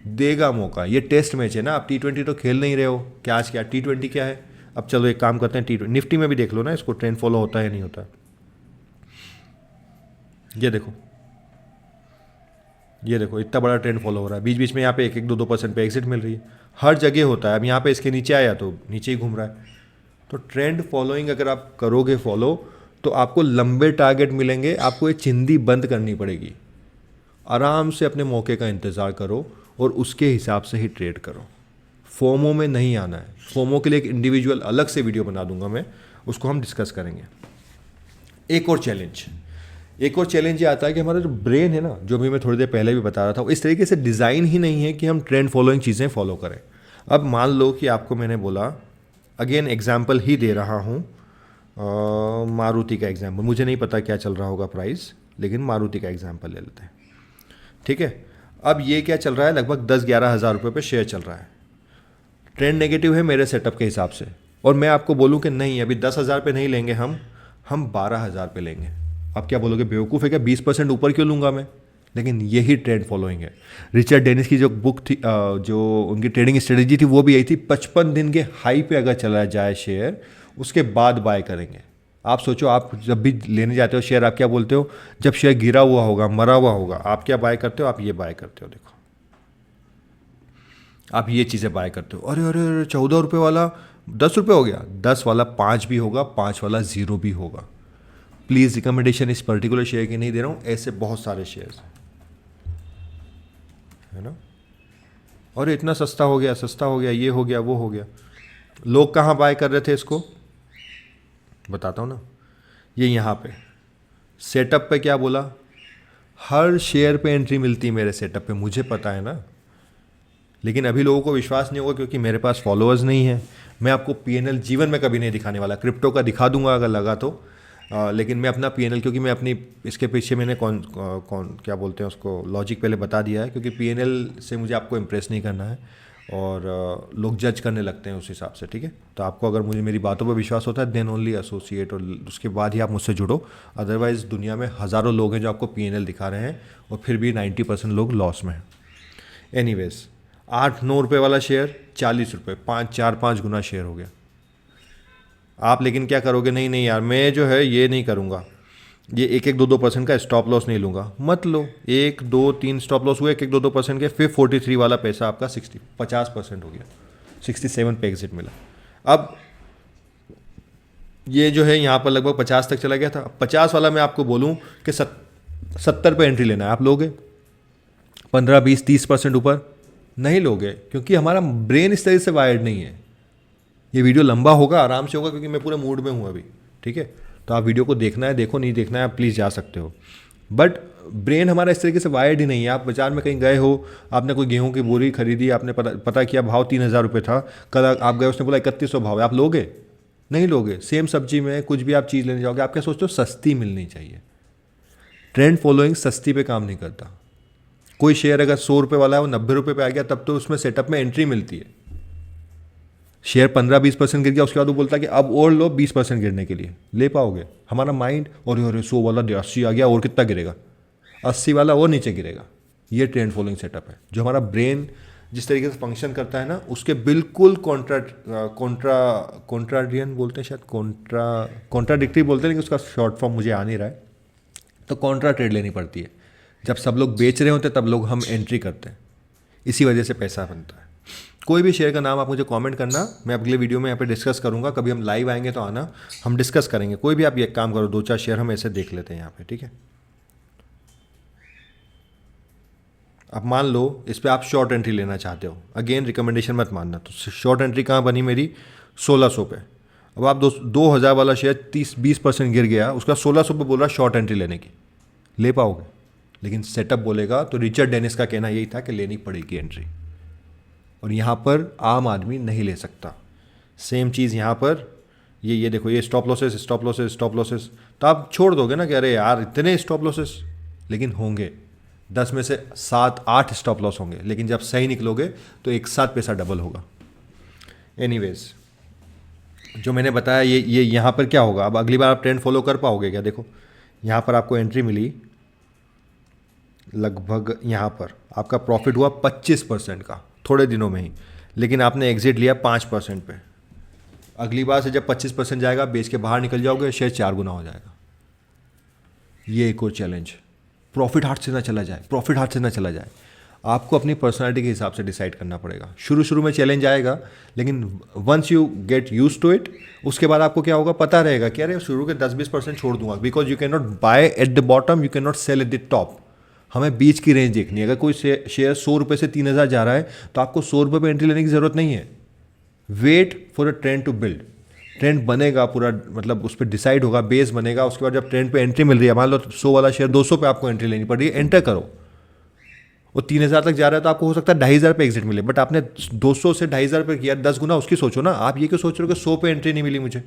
देगा मौका। ये टेस्ट मैच है ना, आप T20 तो खेल नहीं रहे हो। क्या आज क्या T20 क्या है? अब चलो एक काम करते हैं, T20 निफ्टी में भी देख लो ना, इसको ट्रेंड फॉलो होता है या नहीं होता है। ये देखो इतना बड़ा ट्रेंड फॉलो हो रहा है, बीच बीच में यहाँ पे 1-2% पे एग्जिट मिल रही है, हर जगह होता है। अब यहाँ पे इसके नीचे आया तो नीचे ही घूम रहा है। तो ट्रेंड फॉलोइंग अगर आप करोगे फॉलो, तो आपको लंबे टारगेट मिलेंगे। आपको ये चिंदी बंद करनी पड़ेगी। आराम से अपने मौके का इंतज़ार करो और उसके हिसाब से ही ट्रेड करो। फोमो में नहीं आना है। फोमो के लिए एक इंडिविजुअल अलग से वीडियो बना दूंगा मैं, उसको हम डिस्कस करेंगे। एक और चैलेंज ये आता है कि हमारा जो ब्रेन है ना, जो भी मैं थोड़ी देर पहले भी बता रहा था, वो इस तरीके से डिज़ाइन ही नहीं है कि हम ट्रेंड फॉलोइंग चीज़ें फॉलो करें। अब मान लो कि आपको मैंने बोला, अगेन एग्जाम्पल ही दे रहा हूँ, मारुति का एग्जाम्पल। मुझे नहीं पता क्या चल रहा होगा प्राइस, लेकिन मारुति का एग्जाम्पल ले लेते हैं, ठीक है। अब ये क्या चल रहा है, लगभग 10-11 हज़ार रुपये पे शेयर चल रहा है। ट्रेंड नेगेटिव है मेरे सेटअप के हिसाब से, और मैं आपको बोलूँ कि नहीं अभी 10,000 पे नहीं लेंगे हम 12,000 पे लेंगे। आप क्या बोलोगे, बेवकूफ़ है क्या, 20% ऊपर क्यों लूँगा मैं? लेकिन यही ट्रेंड फॉलोइंग है। रिचर्ड डेनिस की जो बुक थी, जो उनकी ट्रेडिंग स्ट्रेटेजी थी, वो भी यही थी। 55 दिन के हाई पे अगर चला जाए शेयर, उसके बाद बाय करेंगे। आप सोचो, आप जब भी लेने जाते हो शेयर, आप क्या बोलते हो, जब शेयर गिरा हुआ होगा, मरा हुआ होगा, आप क्या बाय करते हो? आप ये बाय करते हो। देखो, आप ये चीज़ें बाय करते हो। अरे अरे अरे, 14 रुपये वाला 10 रुपये हो गया, 10 वाला 5 भी होगा, 5 वाला 0 भी होगा। प्लीज़ रिकमेंडेशन इस पर्टिकुलर शेयर की नहीं दे रहा हूँ, ऐसे बहुत सारे शेयर्स है ना। और इतना सस्ता हो गया, ये हो गया, वो हो गया। लोग कहाँ बाय कर रहे थे इसको, बताता हूँ ना। ये यहाँ पे सेटअप पे क्या बोला, हर शेयर पे एंट्री मिलती है मेरे सेटअप पे, मुझे पता है ना। लेकिन अभी लोगों को विश्वास नहीं होगा क्योंकि मेरे पास फॉलोअर्स नहीं है। मैं आपको पीएनएल जीवन में कभी नहीं दिखाने वाला। क्रिप्टो का दिखा दूंगा अगर लगा तो, लेकिन मैं अपना पीएनएल, क्योंकि मैं अपनी इसके पीछे मैंने कौन क्या बोलते हैं उसको, लॉजिक पहले बता दिया है। क्योंकि पीएनएल से मुझे आपको इम्प्रेस नहीं करना है, और लोग जज करने लगते हैं उस हिसाब से, ठीक है। तो आपको अगर मुझे मेरी बातों पर विश्वास होता है, देन ओनली एसोसिएट, और उसके बाद ही आप मुझसे जुड़ो। अदरवाइज़ दुनिया में हज़ारों लोग हैं जो आपको पीएनएल दिखा रहे हैं, और फिर भी 90% लोग लॉस में हैं। एनीवेज, 8-9 रुपये वाला शेयर 40 रुपये, 4-5 गुना शेयर हो गया। आप लेकिन क्या करोगे, नहीं यार मैं जो है ये नहीं करूँगा, ये 1-2% का स्टॉप लॉस नहीं लूँगा। मत लो, 1-2-3 स्टॉप लॉस हुए 1-2% के, फिर 43 वाला पैसा आपका 50% हो गया, 67 पे एग्जिट मिला। अब ये जो है यहाँ पर लगभग 50 तक चला गया था। 50 वाला मैं आपको बोलूँ कि 70 पे एंट्री लेना है, आप लोगे? 15-20-30% ऊपर नहीं लोगे, क्योंकि हमारा ब्रेन इस तरह से वायर्ड नहीं है। ये वीडियो लंबा होगा, आराम से होगा, क्योंकि मैं पूरे मूड में हूँ अभी, ठीक है। तो आप वीडियो को देखना है देखो, नहीं देखना है आप प्लीज़ जा सकते हो। बट ब्रेन हमारा इस तरीके से वायर्ड ही नहीं है। आप बाजार में कहीं गए हो, आपने कोई गेहूं की बोरी खरीदी, आपने पता किया भाव 3,000 रुपये था, कल आप गए उसने बोला 3100 भाव है, आप लोगे? नहीं लोगे। सेम सब्जी में कुछ भी आप चीज़ लेने जाओगे, आप क्या सोचते हो, सस्ती मिलनी चाहिए। ट्रेंड फॉलोइंग सस्ती पे काम नहीं करता। कोई शेयर अगर 100 रुपये वाला है, वो 90 रुपये पे आ गया, तब तो उसमें सेटअप में एंट्री मिलती है। शेयर 15-20% गिर गया, उसके बाद वो बोलता है कि अब और लो 20% गिरने के लिए, ले पाओगे? हमारा माइंड, और 100 वाला 80 आ गया, और कितना गिरेगा, 80 वाला और नीचे गिरेगा। ये ट्रेंड फॉलोइंग सेटअप है। जो हमारा ब्रेन जिस तरीके से फंक्शन करता है ना, उसके बिल्कुल कॉन्ट्राडियन बोलते हैं, शायद कॉन्ट्राडिक्टरी बोलते हैं, लेकिन उसका शॉर्ट फॉर्म मुझे आ नहीं रहा है। तो कॉन्ट्रा ट्रेड लेनी पड़ती है। जब सब लोग बेच रहे होते तब लोग हम एंट्री करते हैं, इसी वजह से पैसा बनता है। कोई भी शेयर का नाम आप मुझे कमेंट करना, मैं अगले वीडियो में यहाँ पे डिस्कस करूँगा। कभी हम लाइव आएंगे तो आना, हम डिस्कस करेंगे। कोई भी आप ये काम करो, 2-4 शेयर हम ऐसे देख लेते हैं यहाँ पे, ठीक है। अब मान लो इस पर आप शॉर्ट एंट्री लेना चाहते हो, अगेन रिकमेंडेशन मत मानना। तो शॉर्ट एंट्री कहाँ बनी मेरी? 1600 पे। अब आप 2000 वाला शेयर 30-20% गिर गया, उसका 1600 पे बोल रहा शॉर्ट एंट्री लेने की, ले पाओगे? लेकिन सेटअप बोलेगा। तो रिचर्ड डेनिस का कहना यही था कि लेनी पड़ेगी एंट्री, और यहाँ पर आम आदमी नहीं ले सकता। सेम चीज़ यहाँ पर, ये देखो, ये stop losses stop losses stop losses, तो आप छोड़ दोगे ना कि अरे यार इतने स्टॉप लॉसेस, लेकिन होंगे 10 में से 7-8 स्टॉप लॉस होंगे, लेकिन जब सही निकलोगे तो एक साथ पैसा डबल होगा। एनीवेज, जो मैंने बताया ये यहाँ पर क्या होगा, अब अगली बार आप ट्रेंड फॉलो कर पाओगे क्या? देखो यहाँ पर आपको एंट्री मिली, लगभग यहाँ पर आपका प्रॉफिट हुआ 25% का थोड़े दिनों में ही, लेकिन आपने एग्जिट लिया 5% पे। अगली बार से जब 25% जाएगा, बेच के बाहर निकल जाओगे, शेयर 4 गुना हो जाएगा। ये एक और चैलेंज, प्रॉफिट हाथ से ना चला जाए, प्रॉफिट हाथ से ना चला जाए। आपको अपनी पर्सनालिटी के हिसाब से डिसाइड करना पड़ेगा। शुरू में चैलेंज आएगा, लेकिन once you get used to it, उसके बाद आपको क्या होगा पता रहेगा कि अरे शुरू के 10-20% छोड़ दूंगा, because you can not buy at the bottom, you can not sell at the top. हमें बीच की रेंज देखनी है। अगर कोई शेयर 100 रुपये से 3000 जा रहा है, तो आपको 100 रुपये पर एंट्री लेने की ज़रूरत नहीं है। Wait for a trend to build. Trend बनेगा पूरा, मतलब उस पर डिसाइड होगा, बेस बनेगा, उसके बाद जब ट्रेंड पे एंट्री मिल रही है, मान लो 100 वाला शेयर 200 पे आपको एंट्री लेनी पड़ रही है, एंटर करो। वो 3000 तक जा रहा है तो आपको हो सकता है 2500 पे एग्जिट मिले, बट आपने 200 से 2500 पे किया, 10 गुना उसकी सोचो ना। आप ये क्यों सोच रहे हो कि 100 पे एंट्री नहीं मिली मुझे?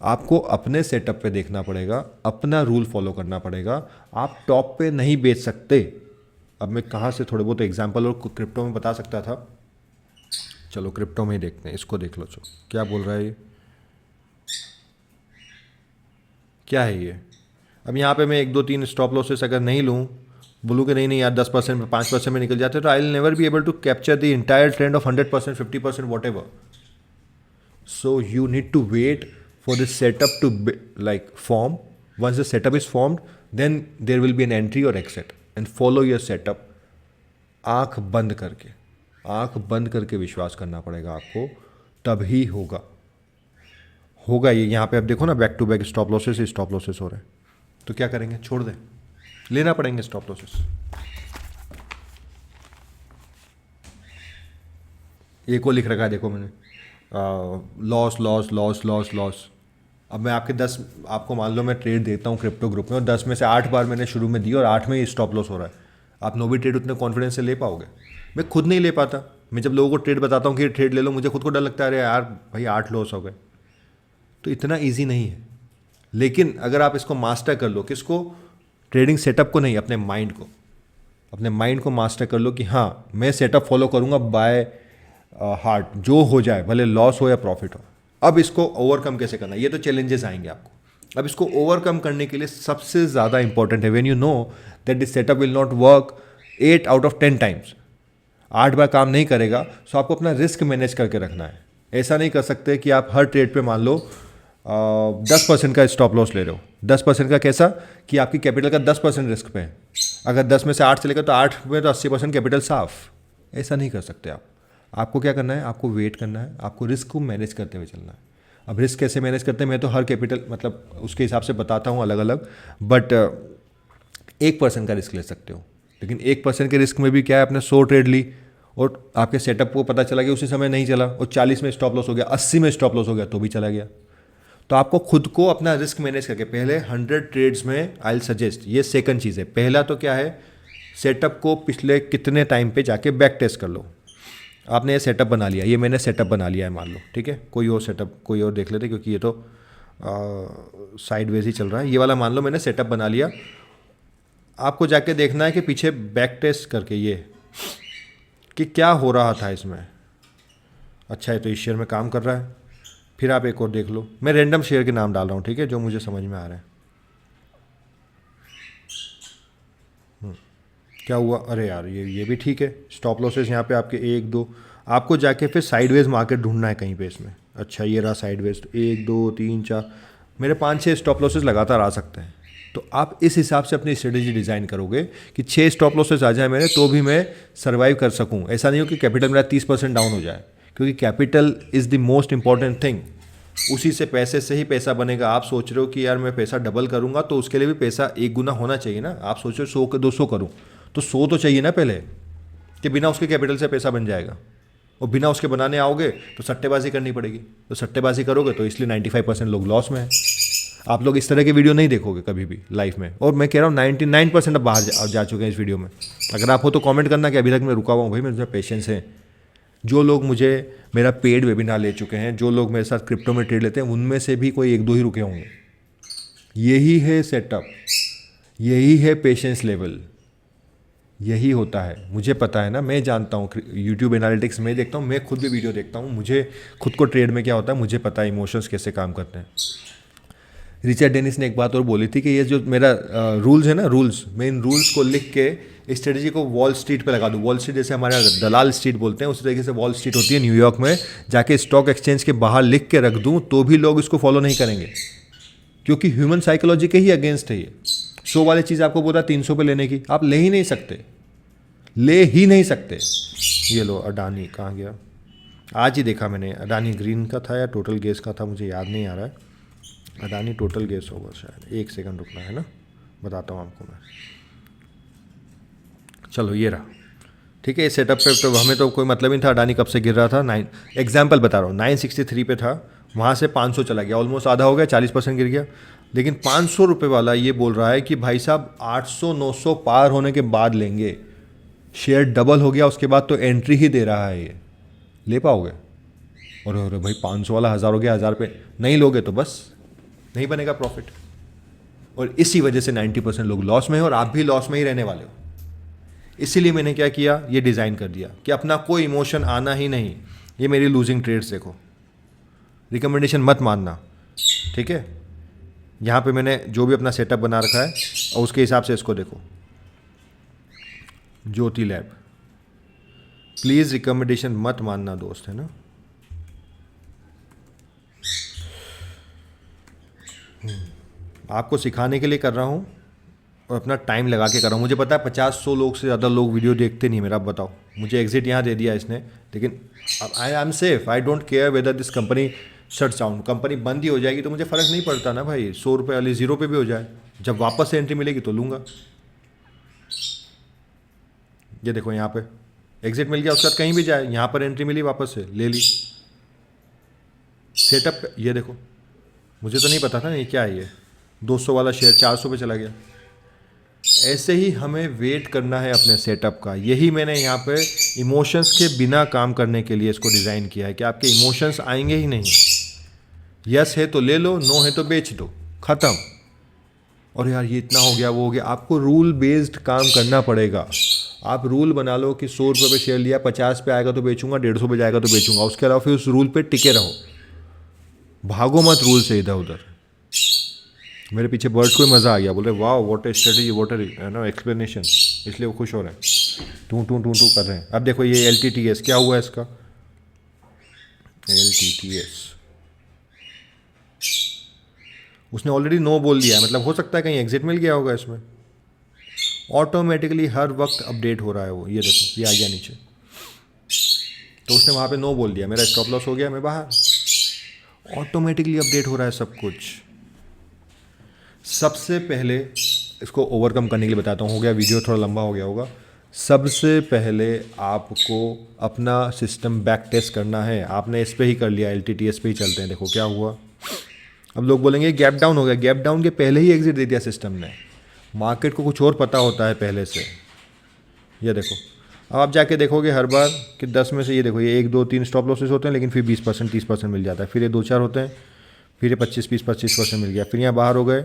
आपको अपने सेटअप पे देखना पड़ेगा, अपना रूल फॉलो करना पड़ेगा। आप टॉप पे नहीं बेच सकते। अब मैं कहाँ से थोड़े बहुत एग्जाम्पल और क्रिप्टो में बता सकता था, चलो क्रिप्टो में ही देखते हैं। इसको देख लो, चलो क्या बोल रहा है ये, क्या है ये। अब यहाँ पे मैं 1-2-3 स्टॉप लॉसेस अगर नहीं लूँ, बोलूँ कि नहीं यार 10% में 5% में निकल जाते, तो I will never be able to capture the entire trend of 100%, 50%, whatever. So you need to wait for the setup to like form. Once the setup is formed, then there will be an entry or exit, and follow your setup. आँख बंद करके विश्वास करना पड़ेगा आपको, तभी होगा ये। यहाँ पे अब देखो ना, back to back stop losses हो रहे हैं, तो क्या करेंगे? छोड़ दें, लेना पड़ेंगे स्टॉप लॉसेस। एक को लिख रखा है, देखो मैंने, लॉस। अब मैं आपको मान लो मैं ट्रेड देता हूँ क्रिप्टो ग्रुप में, और 10 में से 8 बार मैंने शुरू में दी और 8 में ही स्टॉप लॉस हो रहा है। आप नो भी ट्रेड उतने कॉन्फिडेंस से ले पाओगे? मैं खुद नहीं ले पाता। मैं जब लोगों को ट्रेड बताता हूँ कि ट्रेड ले लो, मुझे खुद को डर लगता है, अरे यार भाई 8 लॉस हो गए। तो इतना ईजी नहीं है। लेकिन अगर आप इसको मास्टर कर लो, किसको? ट्रेडिंग सेटअप को नहीं, अपने माइंड को मास्टर कर लो कि हाँ मैं सेटअप फॉलो करूँगा बाय हार्ट, जो हो जाए, भले लॉस हो या प्रॉफिट हो। अब इसको ओवरकम कैसे करना, ये तो चैलेंजेस आएंगे आपको। अब इसको ओवरकम करने के लिए सबसे ज़्यादा इंपॉर्टेंट है, when you know that this setup will not work 8 out of 10 times, 8 बार काम नहीं करेगा, सो आपको अपना रिस्क मैनेज करके रखना है। ऐसा नहीं कर सकते कि आप हर ट्रेड पे मान लो 10% का स्टॉप लॉस ले रहे हो। 10% का कैसा कि आपकी कैपिटल का 10% रिस्क पे है। अगर 10 में से 8 चलेगा तो 8 में तो 80% कैपिटल साफ। ऐसा नहीं कर सकते आप। आपको क्या करना है? आपको वेट करना है, आपको रिस्क को मैनेज करते हुए चलना है। अब रिस्क कैसे मैनेज करते हैं, मैं तो हर कैपिटल मतलब उसके हिसाब से बताता हूँ अलग अलग, बट 1% का रिस्क ले सकते हो। लेकिन 1% के रिस्क में भी क्या है, आपने 100 ट्रेड ली और आपके सेटअप को पता चला कि उसी समय नहीं चला, और 40 में स्टॉप लॉस हो गया, 80 में स्टॉप लॉस हो गया, तो भी चला गया। तो आपको खुद को अपना रिस्क मैनेज करके पहले 100 ट्रेड्स में आई विल सजेस्ट, ये सेकंड चीज़ है। पहला तो क्या है, सेटअप को पिछले कितने टाइम पे जाके बैक टेस्ट कर लो। आपने ये सेटअप बना लिया, ये मैंने सेटअप बना लिया है मान लो, ठीक है। कोई और सेटअप कोई और देख लेते, क्योंकि ये तो साइडवेज ही चल रहा है। ये वाला मान लो मैंने सेटअप बना लिया। आपको जाके देखना है कि पीछे बैक टेस्ट करके ये कि क्या हो रहा था इसमें। अच्छा है, तो इस शेयर में काम कर रहा है। फिर आप एक और देख लो, मैं रैंडम शेयर के नाम डाल रहा हूँ, ठीक है, जो मुझे समझ में आ रहा है। क्या हुआ, अरे यार ये भी ठीक है। स्टॉप लॉसेस यहाँ पे आपके 1 2, आपको जाके फिर साइडवेज मार्केट ढूंढना है कहीं पे इसमें। अच्छा ये रहा साइडवेज, तो 1 2 3 4, मेरे 5 6 स्टॉप लॉसेस लगातार आ सकते हैं। तो आप इस हिसाब से अपनी स्ट्रेटेजी डिज़ाइन करोगे कि 6 स्टॉप लॉसेस आ जाए मेरे तो भी मैं सर्वाइव कर सकूं। ऐसा नहीं हो कि कैपिटल मेरा 30% डाउन हो जाए, क्योंकि capital is the most important thing. उसी से पैसे से ही पैसा बनेगा। आप सोच रहे हो कि यार मैं पैसा डबल करूंगा, तो उसके लिए भी पैसा 1 गुना होना चाहिए ना। आप सोच रहे हो 100 के 200 करूँ, तो 100 तो चाहिए ना पहले, कि बिना उसके कैपिटल से पैसा बन जाएगा। और बिना उसके बनाने आओगे तो सट्टेबाजी करनी पड़ेगी। तो सट्टेबाजी करोगे तो इसलिए 95% लोग लॉस में हैं। आप लोग इस तरह की वीडियो नहीं देखोगे कभी भी लाइफ में। और मैं कह रहा हूँ 99% अब बाहर जा चुके हैं इस वीडियो में। अगर आप हो तो कमेंट करना कि अभी तक मैं रुका हुआ हूँ। भाई मेरे पेशेंस है। जो लोग मुझे मेरा पेड वेबिनार ले चुके हैं, जो लोग मेरे साथ क्रिप्टो में ट्रेड लेते हैं, उनमें से भी कोई 1-2 ही रुके होंगे। यही है सेटअप, यही है पेशेंस लेवल, यही होता है। मुझे पता है ना, मैं जानता हूँ। यूट्यूब एनालिटिक्स में देखता हूँ, मैं खुद भी वीडियो देखता हूँ। मुझे खुद को ट्रेड में क्या होता है मुझे पता है, इमोशंस कैसे काम करते हैं। रिचर्ड डेनिस ने एक बात और बोली थी कि ये जो मेरा रूल्स है ना, रूल्स, मैं इन रूल्स को लिख के स्ट्रेटजी को वॉल स्ट्रीट पे लगा दूँ। वॉल स्ट्रीट जैसे हमारे दलाल स्ट्रीट बोलते हैं, उसी तरीके से वॉल स्ट्रीट होती है न्यूयॉर्क में, जाके स्टॉक एक्सचेंज के बाहर लिख के रख दूँ तो भी लोग इसको फॉलो नहीं करेंगे, क्योंकि ह्यूमन साइकोलॉजी के ही अगेंस्ट है ये। 100 वाली चीज़ आपको बोला 300 पे लेने की, आप ले ही नहीं सकते, ले ही नहीं सकते। ये लो अडानी कहाँ गया, आज ही देखा मैंने। अडानी ग्रीन का था या टोटल गैस का था, मुझे याद नहीं आ रहा है। अडानी टोटल गैस होगा शायद। 1 सेकंड रुकना है ना, बताता हूँ आपको मैं। चलो ये रहा, ठीक है। इस सेटअप पे तो हमें तो कोई मतलब नहीं था अडानी कब से गिर रहा था। एग्जाम्पल बता रहा हूँ, 963 पे था, वहाँ से 500 चला गया, ऑलमोस्ट आधा हो गया, 40% गिर गया। लेकिन 500 रुपये वाला ये बोल रहा है कि भाई साहब 800-900 पार होने के बाद लेंगे। शेयर डबल हो गया उसके बाद तो एंट्री ही दे रहा है ये, ले पाओगे? और भाई 500 वाला 1000 हो गया, 1000 पे नहीं लोगे तो बस नहीं बनेगा प्रॉफिट। और इसी वजह से 90% लोग लॉस में हैं, और आप भी लॉस में ही रहने वाले हो। इसीलिए मैंने क्या किया, ये डिज़ाइन कर दिया कि अपना कोई इमोशन आना ही नहीं। ये मेरी लूजिंग ट्रेड्स देखो, रिकमेंडेशन मत मानना, ठीक है। यहाँ पे मैंने जो भी अपना सेटअप बना रखा है और उसके हिसाब से इसको देखो। ज्योति लैब, प्लीज़ रिकमेंडेशन मत मानना दोस्त, है ना। आपको सिखाने के लिए कर रहा हूँ और अपना टाइम लगा के कर रहा हूँ। मुझे पता है 50-100 लोग से ज़्यादा लोग वीडियो देखते नहीं। मेरा आप बताओ, मुझे एग्जिट यहाँ दे दिया इसने, लेकिन I am safe. I don't care whether this company shut down. Company बंद ही हो जाएगी तो मुझे फ़र्क नहीं पड़ता ना भाई। 100 रुपये वाली 0 पे भी हो जाए, जब वापस से एंट्री मिलेगी तो लूँगा। ये देखो यहाँ पे एग्जिट मिल गया, उसके बाद कहीं भी जाए, यहाँ पर एंट्री मिली, वापस से ले ली। सेटअप ये देखो, मुझे तो नहीं पता था ये क्या है। ये 200 वाला शेयर 400 पे चला गया। ऐसे ही हमें वेट करना है अपने सेटअप का। यही मैंने यहाँ पे इमोशंस के बिना काम करने के लिए इसको डिज़ाइन किया है कि आपके इमोशंस आएंगे ही नहीं। यस है तो ले लो, नो है तो बेच दो, ख़त्म। और यार ये इतना हो गया, वो हो गया। आपको रूल बेस्ड काम करना पड़ेगा। आप रूल बना लो कि 100 रुपये पे शेयर लिया, 50 पे आएगा तो बेचूंगा, 150 पे जाएगा तो बेचूंगा। उसके अलावा फिर उस रूल पे टिके रहो, भागो मत रूल से इधर उधर। मेरे पीछे बर्ड्स को मज़ा आ गया, बोल रहे वाह what a strategy, what a no explanation, इसलिए वो खुश हो रहे हैं, टू टू टू टू कर रहे हैं। अब देखो ये LTTS क्या हुआ है इसका, LTTS उसने ऑलरेडी नो बोल दिया है, मतलब हो सकता है कहीं एग्जिट मिल गया होगा इसमें। ऑटोमेटिकली हर वक्त अपडेट हो रहा है वो। ये देखो ये आ गया नीचे, तो उसने वहाँ पे नो बोल दिया, मेरा स्टॉप लॉस हो गया, मैं बाहर। ऑटोमेटिकली अपडेट हो रहा है सब कुछ। सबसे पहले इसको ओवरकम करने के लिए बताता हूँ, हो गया वीडियो थोड़ा लंबा हो गया होगा। सबसे पहले आपको अपना सिस्टम बैक टेस्ट करना है। आपने इस पे ही कर लिया, LTTS पे ही चलते हैं। देखो क्या हुआ। अब लोग बोलेंगे गैप डाउन हो गया, गैप डाउन के पहले ही एग्जिट दे दिया सिस्टम ने। मार्केट को कुछ और पता होता है पहले से। ये देखो, अब आप जाके देखोगे हर बार कि 10 में से ये देखो ये 1 2 3 स्टॉप लॉसेस होते हैं, लेकिन फिर 20% 30% मिल जाता है। फिर ये 2 4 होते हैं, फिर ये 25-20-25% मिल गया, फिर यहाँ बाहर हो गए,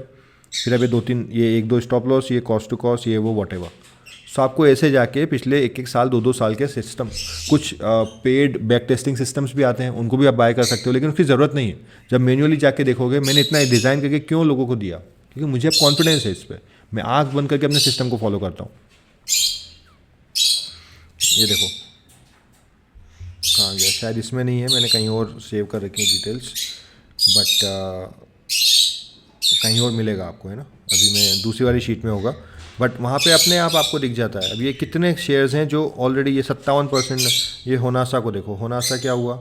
फिर अभी 2-3 ये 1-2 स्टॉप लॉस, ये कॉस्ट टू कॉस्ट, ये वो वॉटेवर। सो आपको ऐसे जाके पिछले 1-1 साल 2-2 साल के सिस्टम, कुछ पेड बैक टेस्टिंग सिस्टम्स भी आते हैं, उनको भी आप बाय कर सकते हो, लेकिन उसकी ज़रूरत नहीं है। जब मैन्युअली जाके देखोगे मैंने इतना डिज़ाइन करके क्यों लोगों को दिया, क्योंकि मुझे अब कॉन्फिडेंस है इस पर। मैं आँख बंद करके अपने सिस्टम को फॉलो करता हूँ। ये देखो कहाँ गया, शायद इसमें नहीं है, मैंने कहीं और सेव कर रखी है डिटेल्स, बट कहीं और मिलेगा आपको, है ना, अभी मैं दूसरी वाली शीट में होगा, बट वहाँ पे अपने आप आपको दिख जाता है। अब ये कितने शेयर्स हैं जो ऑलरेडी, ये 57%। ये होनासा को देखो, होनासा क्या हुआ,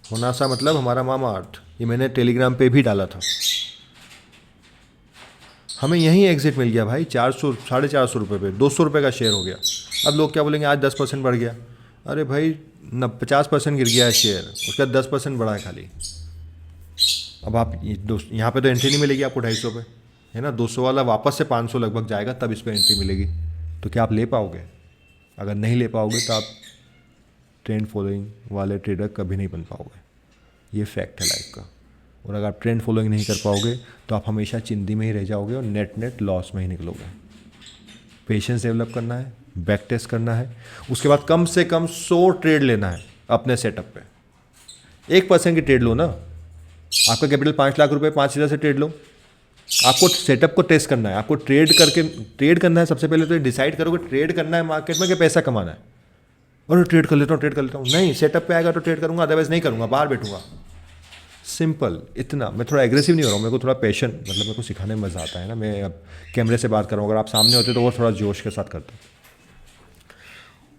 होनासा मतलब हमारा मामा अर्थ, ये मैंने टेलीग्राम पे भी डाला था। हमें यहीं एग्जिट मिल गया भाई, 400 450 रुपये पे 200 रुपये का शेयर हो गया। अब लोग क्या बोलेंगे आज 10% बढ़ गया, अरे भाई न 50% गिर गया है शेयर, उसका 10% बढ़ा है खाली। अब आप यहाँ पे तो एंट्री नहीं मिलेगी आपको 250 पे, है ना, 200 वाला वापस से 500 लगभग जाएगा तब इस पर एंट्री मिलेगी। तो क्या आप ले पाओगे? अगर नहीं ले पाओगे तो आप ट्रेंड फॉलोइंग वाले ट्रेडर कभी नहीं बन पाओगे, ये फैक्ट है लाइफ का। और अगर आप ट्रेंड फॉलोइंग नहीं कर पाओगे तो आप हमेशा चिंदी में ही रह जाओगे और नेट लॉस में ही निकलोगे। पेशेंस डेवलप करना है, बैक टेस्ट करना है, उसके बाद कम से कम 100 ट्रेड लेना है अपने सेटअप पे। 1% की ट्रेड लो ना, आपका कैपिटल 5 लाख रुपए 5,000 से ट्रेड लो। आपको सेटअप को टेस्ट करना है, आपको ट्रेड करना है। सबसे पहले तो डिसाइड करो कि ट्रेड करना है मार्केट में कि पैसा कमाना है। और ट्रेड कर लेता हूँ, नहीं, सेटअप पे आएगा तो ट्रेड करूंगा, अदरवाइज नहीं करूंगा, बाहर बैठूंगा। सिंपल इतना। मैं थोड़ा एग्रेसिव नहीं हो रहा हूँ, मेरे को थोड़ा पैशन, मतलब मेरे को सिखाने में मज़ा आता है ना। मैं अब कैमरे से बात कर रहा हूँ, अगर आप सामने होते तो वो थोड़ा जोश के साथ करता।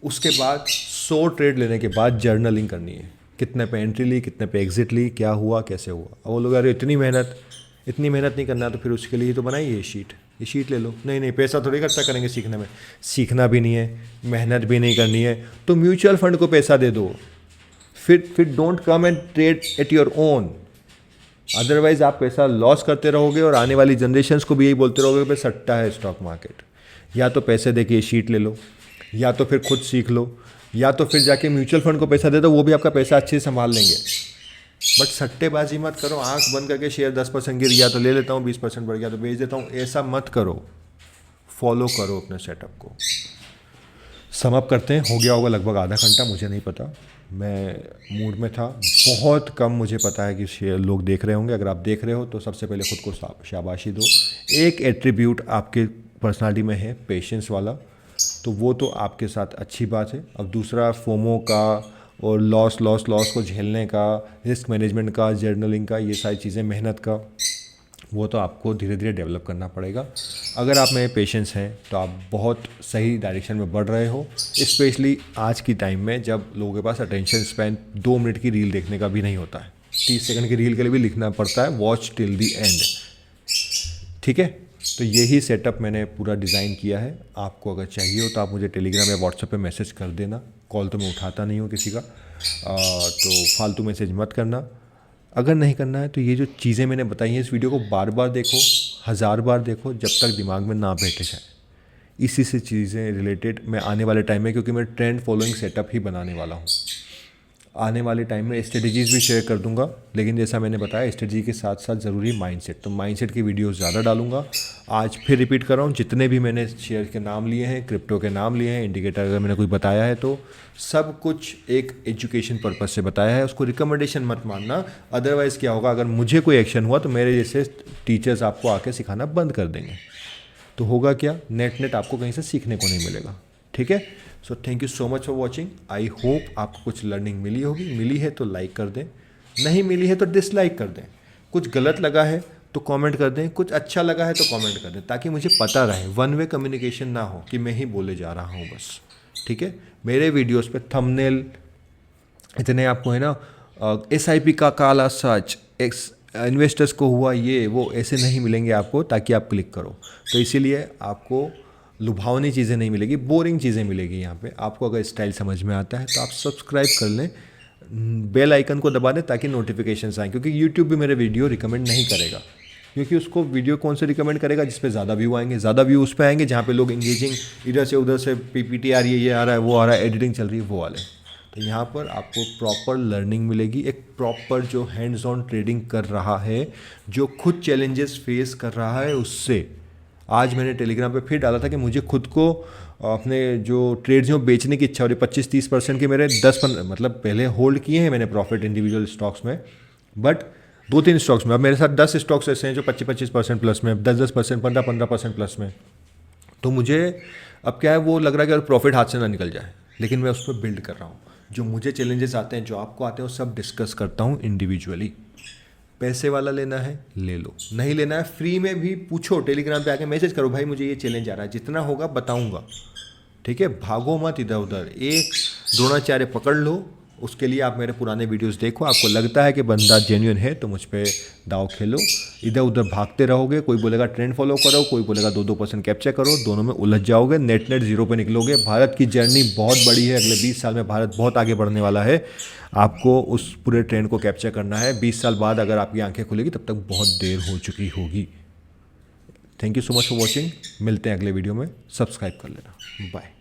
उसके बाद 100 ट्रेड लेने के बाद जर्नलिंग करनी है, कितने पे एंट्री ली, कितने पे एग्जिट ली, क्या हुआ, कैसे हुआ। अब वो लोग अरे इतनी मेहनत नहीं करना, तो फिर उसके लिए तो बनाइए ये शीट ले लो। नहीं, पैसा थोड़ी खर्चा करेंगे सीखने में, सीखना भी नहीं है, मेहनत भी नहीं करनी है, तो म्यूचुअल फंड को पैसा दे दो। फिर don't come and trade at your own, otherwise आप पैसा लॉस करते रहोगे और आने वाली जनरेशन्स को भी यही बोलते रहोगे कि सट्टा है स्टॉक मार्केट। या तो पैसे दे के ये शीट ले लो, या तो फिर खुद सीख लो, या तो फिर जाके म्यूचुअल फंड को पैसा दे दो, वो भी आपका पैसा अच्छे से संभाल लेंगे। बट सट्टेबाजी मत करो, आंख बंद करके शेयर 10% गिर गया तो ले लेता हूँ, 20% बढ़ गया तो बेच देता हूँ, ऐसा मत करो। फॉलो करो अपने सेटअप को। समअप करते हैं, हो गया होगा लगभग आधा घंटा, मुझे नहीं पता, मैं मूड में था, बहुत कम मुझे पता है कि शेयर लोग देख रहे होंगे। अगर आप देख रहे हो तो सबसे पहले खुद को शाबाशी दो। एक एट्रीब्यूट आपके पर्सनालिटी में है पेशेंस वाला, तो वो तो आपके साथ अच्छी बात है। अब दूसरा फोमो का और लॉस को झेलने का, रिस्क मैनेजमेंट का, जर्नलिंग का, ये सारी चीज़ें, मेहनत का, वो तो आपको धीरे धीरे डेवलप करना पड़ेगा। अगर आप में पेशेंस हैं तो आप बहुत सही डायरेक्शन में बढ़ रहे हो, स्पेशली आज की टाइम में जब लोगों के पास अटेंशन स्पैन 2 मिनट की रील देखने का भी नहीं होता है, 30 सेकंड की रील के लिए भी लिखना पड़ता है वॉच टिल दी एंड। ठीक है, तो यही सेटअप मैंने पूरा डिज़ाइन किया है। आपको अगर चाहिए हो तो आप मुझे टेलीग्राम या व्हाट्सएप पे मैसेज कर देना, कॉल तो मैं उठाता नहीं हूँ किसी का, तो फालतू मैसेज मत करना। अगर नहीं करना है तो ये जो चीज़ें मैंने बताई हैं, इस वीडियो को बार बार देखो, 1000 बार देखो, जब तक दिमाग में ना बैठे जाए। इसी से चीज़ें रिलेटेड मैं आने वाले टाइम में, क्योंकि मैं ट्रेंड फॉलोइंग सेटअप ही बनाने वाला हूँ, आने वाले टाइम में स्ट्रेटजीज़ भी शेयर कर दूंगा। लेकिन जैसा मैंने बताया, स्ट्रेटजी के साथ साथ ज़रूरी माइंडसेट, तो माइंडसेट की वीडियोस ज़्यादा डालूंगा। आज फिर रिपीट कर रहा हूँ, जितने भी मैंने शेयर के नाम लिए हैं, क्रिप्टो के नाम लिए हैं, इंडिकेटर अगर मैंने कुछ बताया है तो सब कुछ एक एजुकेशन पर्पज़ से बताया है, उसको रिकमेंडेशन मत मानना। अदरवाइज़ क्या होगा, अगर मुझे कोई एक्शन हुआ तो मेरे जैसे टीचर्स आपको आके सिखाना बंद कर देंगे, तो होगा क्या, नेट आपको कहीं से सीखने को नहीं मिलेगा। ठीक है, so thank you so much for watching. I hope आपको कुछ लर्निंग मिली होगी, मिली है तो लाइक कर दें, नहीं मिली है तो डिसलाइक कर दें। कुछ गलत लगा है तो कमेंट कर दें, कुछ अच्छा लगा है तो कमेंट कर दें, ताकि मुझे पता रहे, वन वे कम्युनिकेशन ना हो कि मैं ही बोले जा रहा हूँ बस। ठीक है, मेरे वीडियोस पे थंबनेल इतने आपको है ना, SIP का काला सच, इन्वेस्टर्स को हुआ ये वो, ऐसे नहीं मिलेंगे आपको ताकि आप क्लिक करो। तो इसीलिए आपको लुभावनी चीज़ें नहीं मिलेगी, बोरिंग चीज़ें मिलेगी यहाँ पे। आपको अगर स्टाइल समझ में आता है तो आप सब्सक्राइब कर लें, बेल आइकन को दबा दें ताकि नोटिफिकेशंस आएँ, क्योंकि यूट्यूब भी मेरे वीडियो रिकमेंड नहीं करेगा, क्योंकि उसको वीडियो कौन से रिकमेंड करेगा, जिस पे ज़्यादा व्यू आएंगे। ज़्यादा व्यू उस पर आएंगे जहाँ पे लोग इंगेजिंग, इधर से उधर से PPT आ रही है, ये आ रहा है, वो आ रहा है, एडिटिंग चल रही है, वो वाले। तो यहाँ पर आपको प्रॉपर लर्निंग मिलेगी, एक प्रॉपर जो हैंड्स ऑन ट्रेडिंग कर रहा है, जो खुद चैलेंजेस फेस कर रहा है उससे। आज मैंने टेलीग्राम पे फिर डाला था कि मुझे खुद को अपने जो ट्रेड्स में बेचने की इच्छा हो रही, 25-30% के मेरे 10-15 मतलब पहले होल्ड किए हैं मैंने प्रॉफिट इंडिविजुअल स्टॉक्स में, बट 2-3 स्टॉक्स में। अब मेरे साथ 10 स्टॉक्स ऐसे हैं जो 25% प्लस में, 10% 15% प्लस में। तो मुझे अब क्या है, वो लग रहा है कि अगर प्रॉफिट हाथ से ना निकल जाए, लेकिन मैं उस पर बिल्ड कर रहा हूँ। जो मुझे चैलेंजेस आते हैं, जो आपको आते हैं, वो सब डिस्कस करता हूँ इंडिविजुअली। पैसे वाला लेना है ले लो, नहीं लेना है फ्री में भी पूछो, टेलीग्राम पे आके मैसेज करो, भाई मुझे ये चैलेंज आ रहा है, जितना होगा बताऊंगा। ठीक है, भागो मत इधर उधर, एक द्रोणाचार्य पकड़ लो। उसके लिए आप मेरे पुराने वीडियोस देखो, आपको लगता है कि बंदा जेन्युइन है तो मुझ पे दाव खेलो। इधर उधर भागते रहोगे, कोई बोलेगा ट्रेंड फॉलो करो, कोई बोलेगा 2% कैप्चर करो, दोनों में उलझ जाओगे, नेट जीरो पे निकलोगे। भारत की जर्नी बहुत बड़ी है, अगले 20 साल में भारत बहुत आगे बढ़ने वाला है। आपको उस पूरे ट्रेंड को कैप्चर करना है। 20 साल बाद अगर आपकी आंखें खुलेगी तब तक बहुत देर हो चुकी होगी। Thank you so much for watching, मिलते हैं अगले वीडियो में, सब्सक्राइब कर लेना, बाय।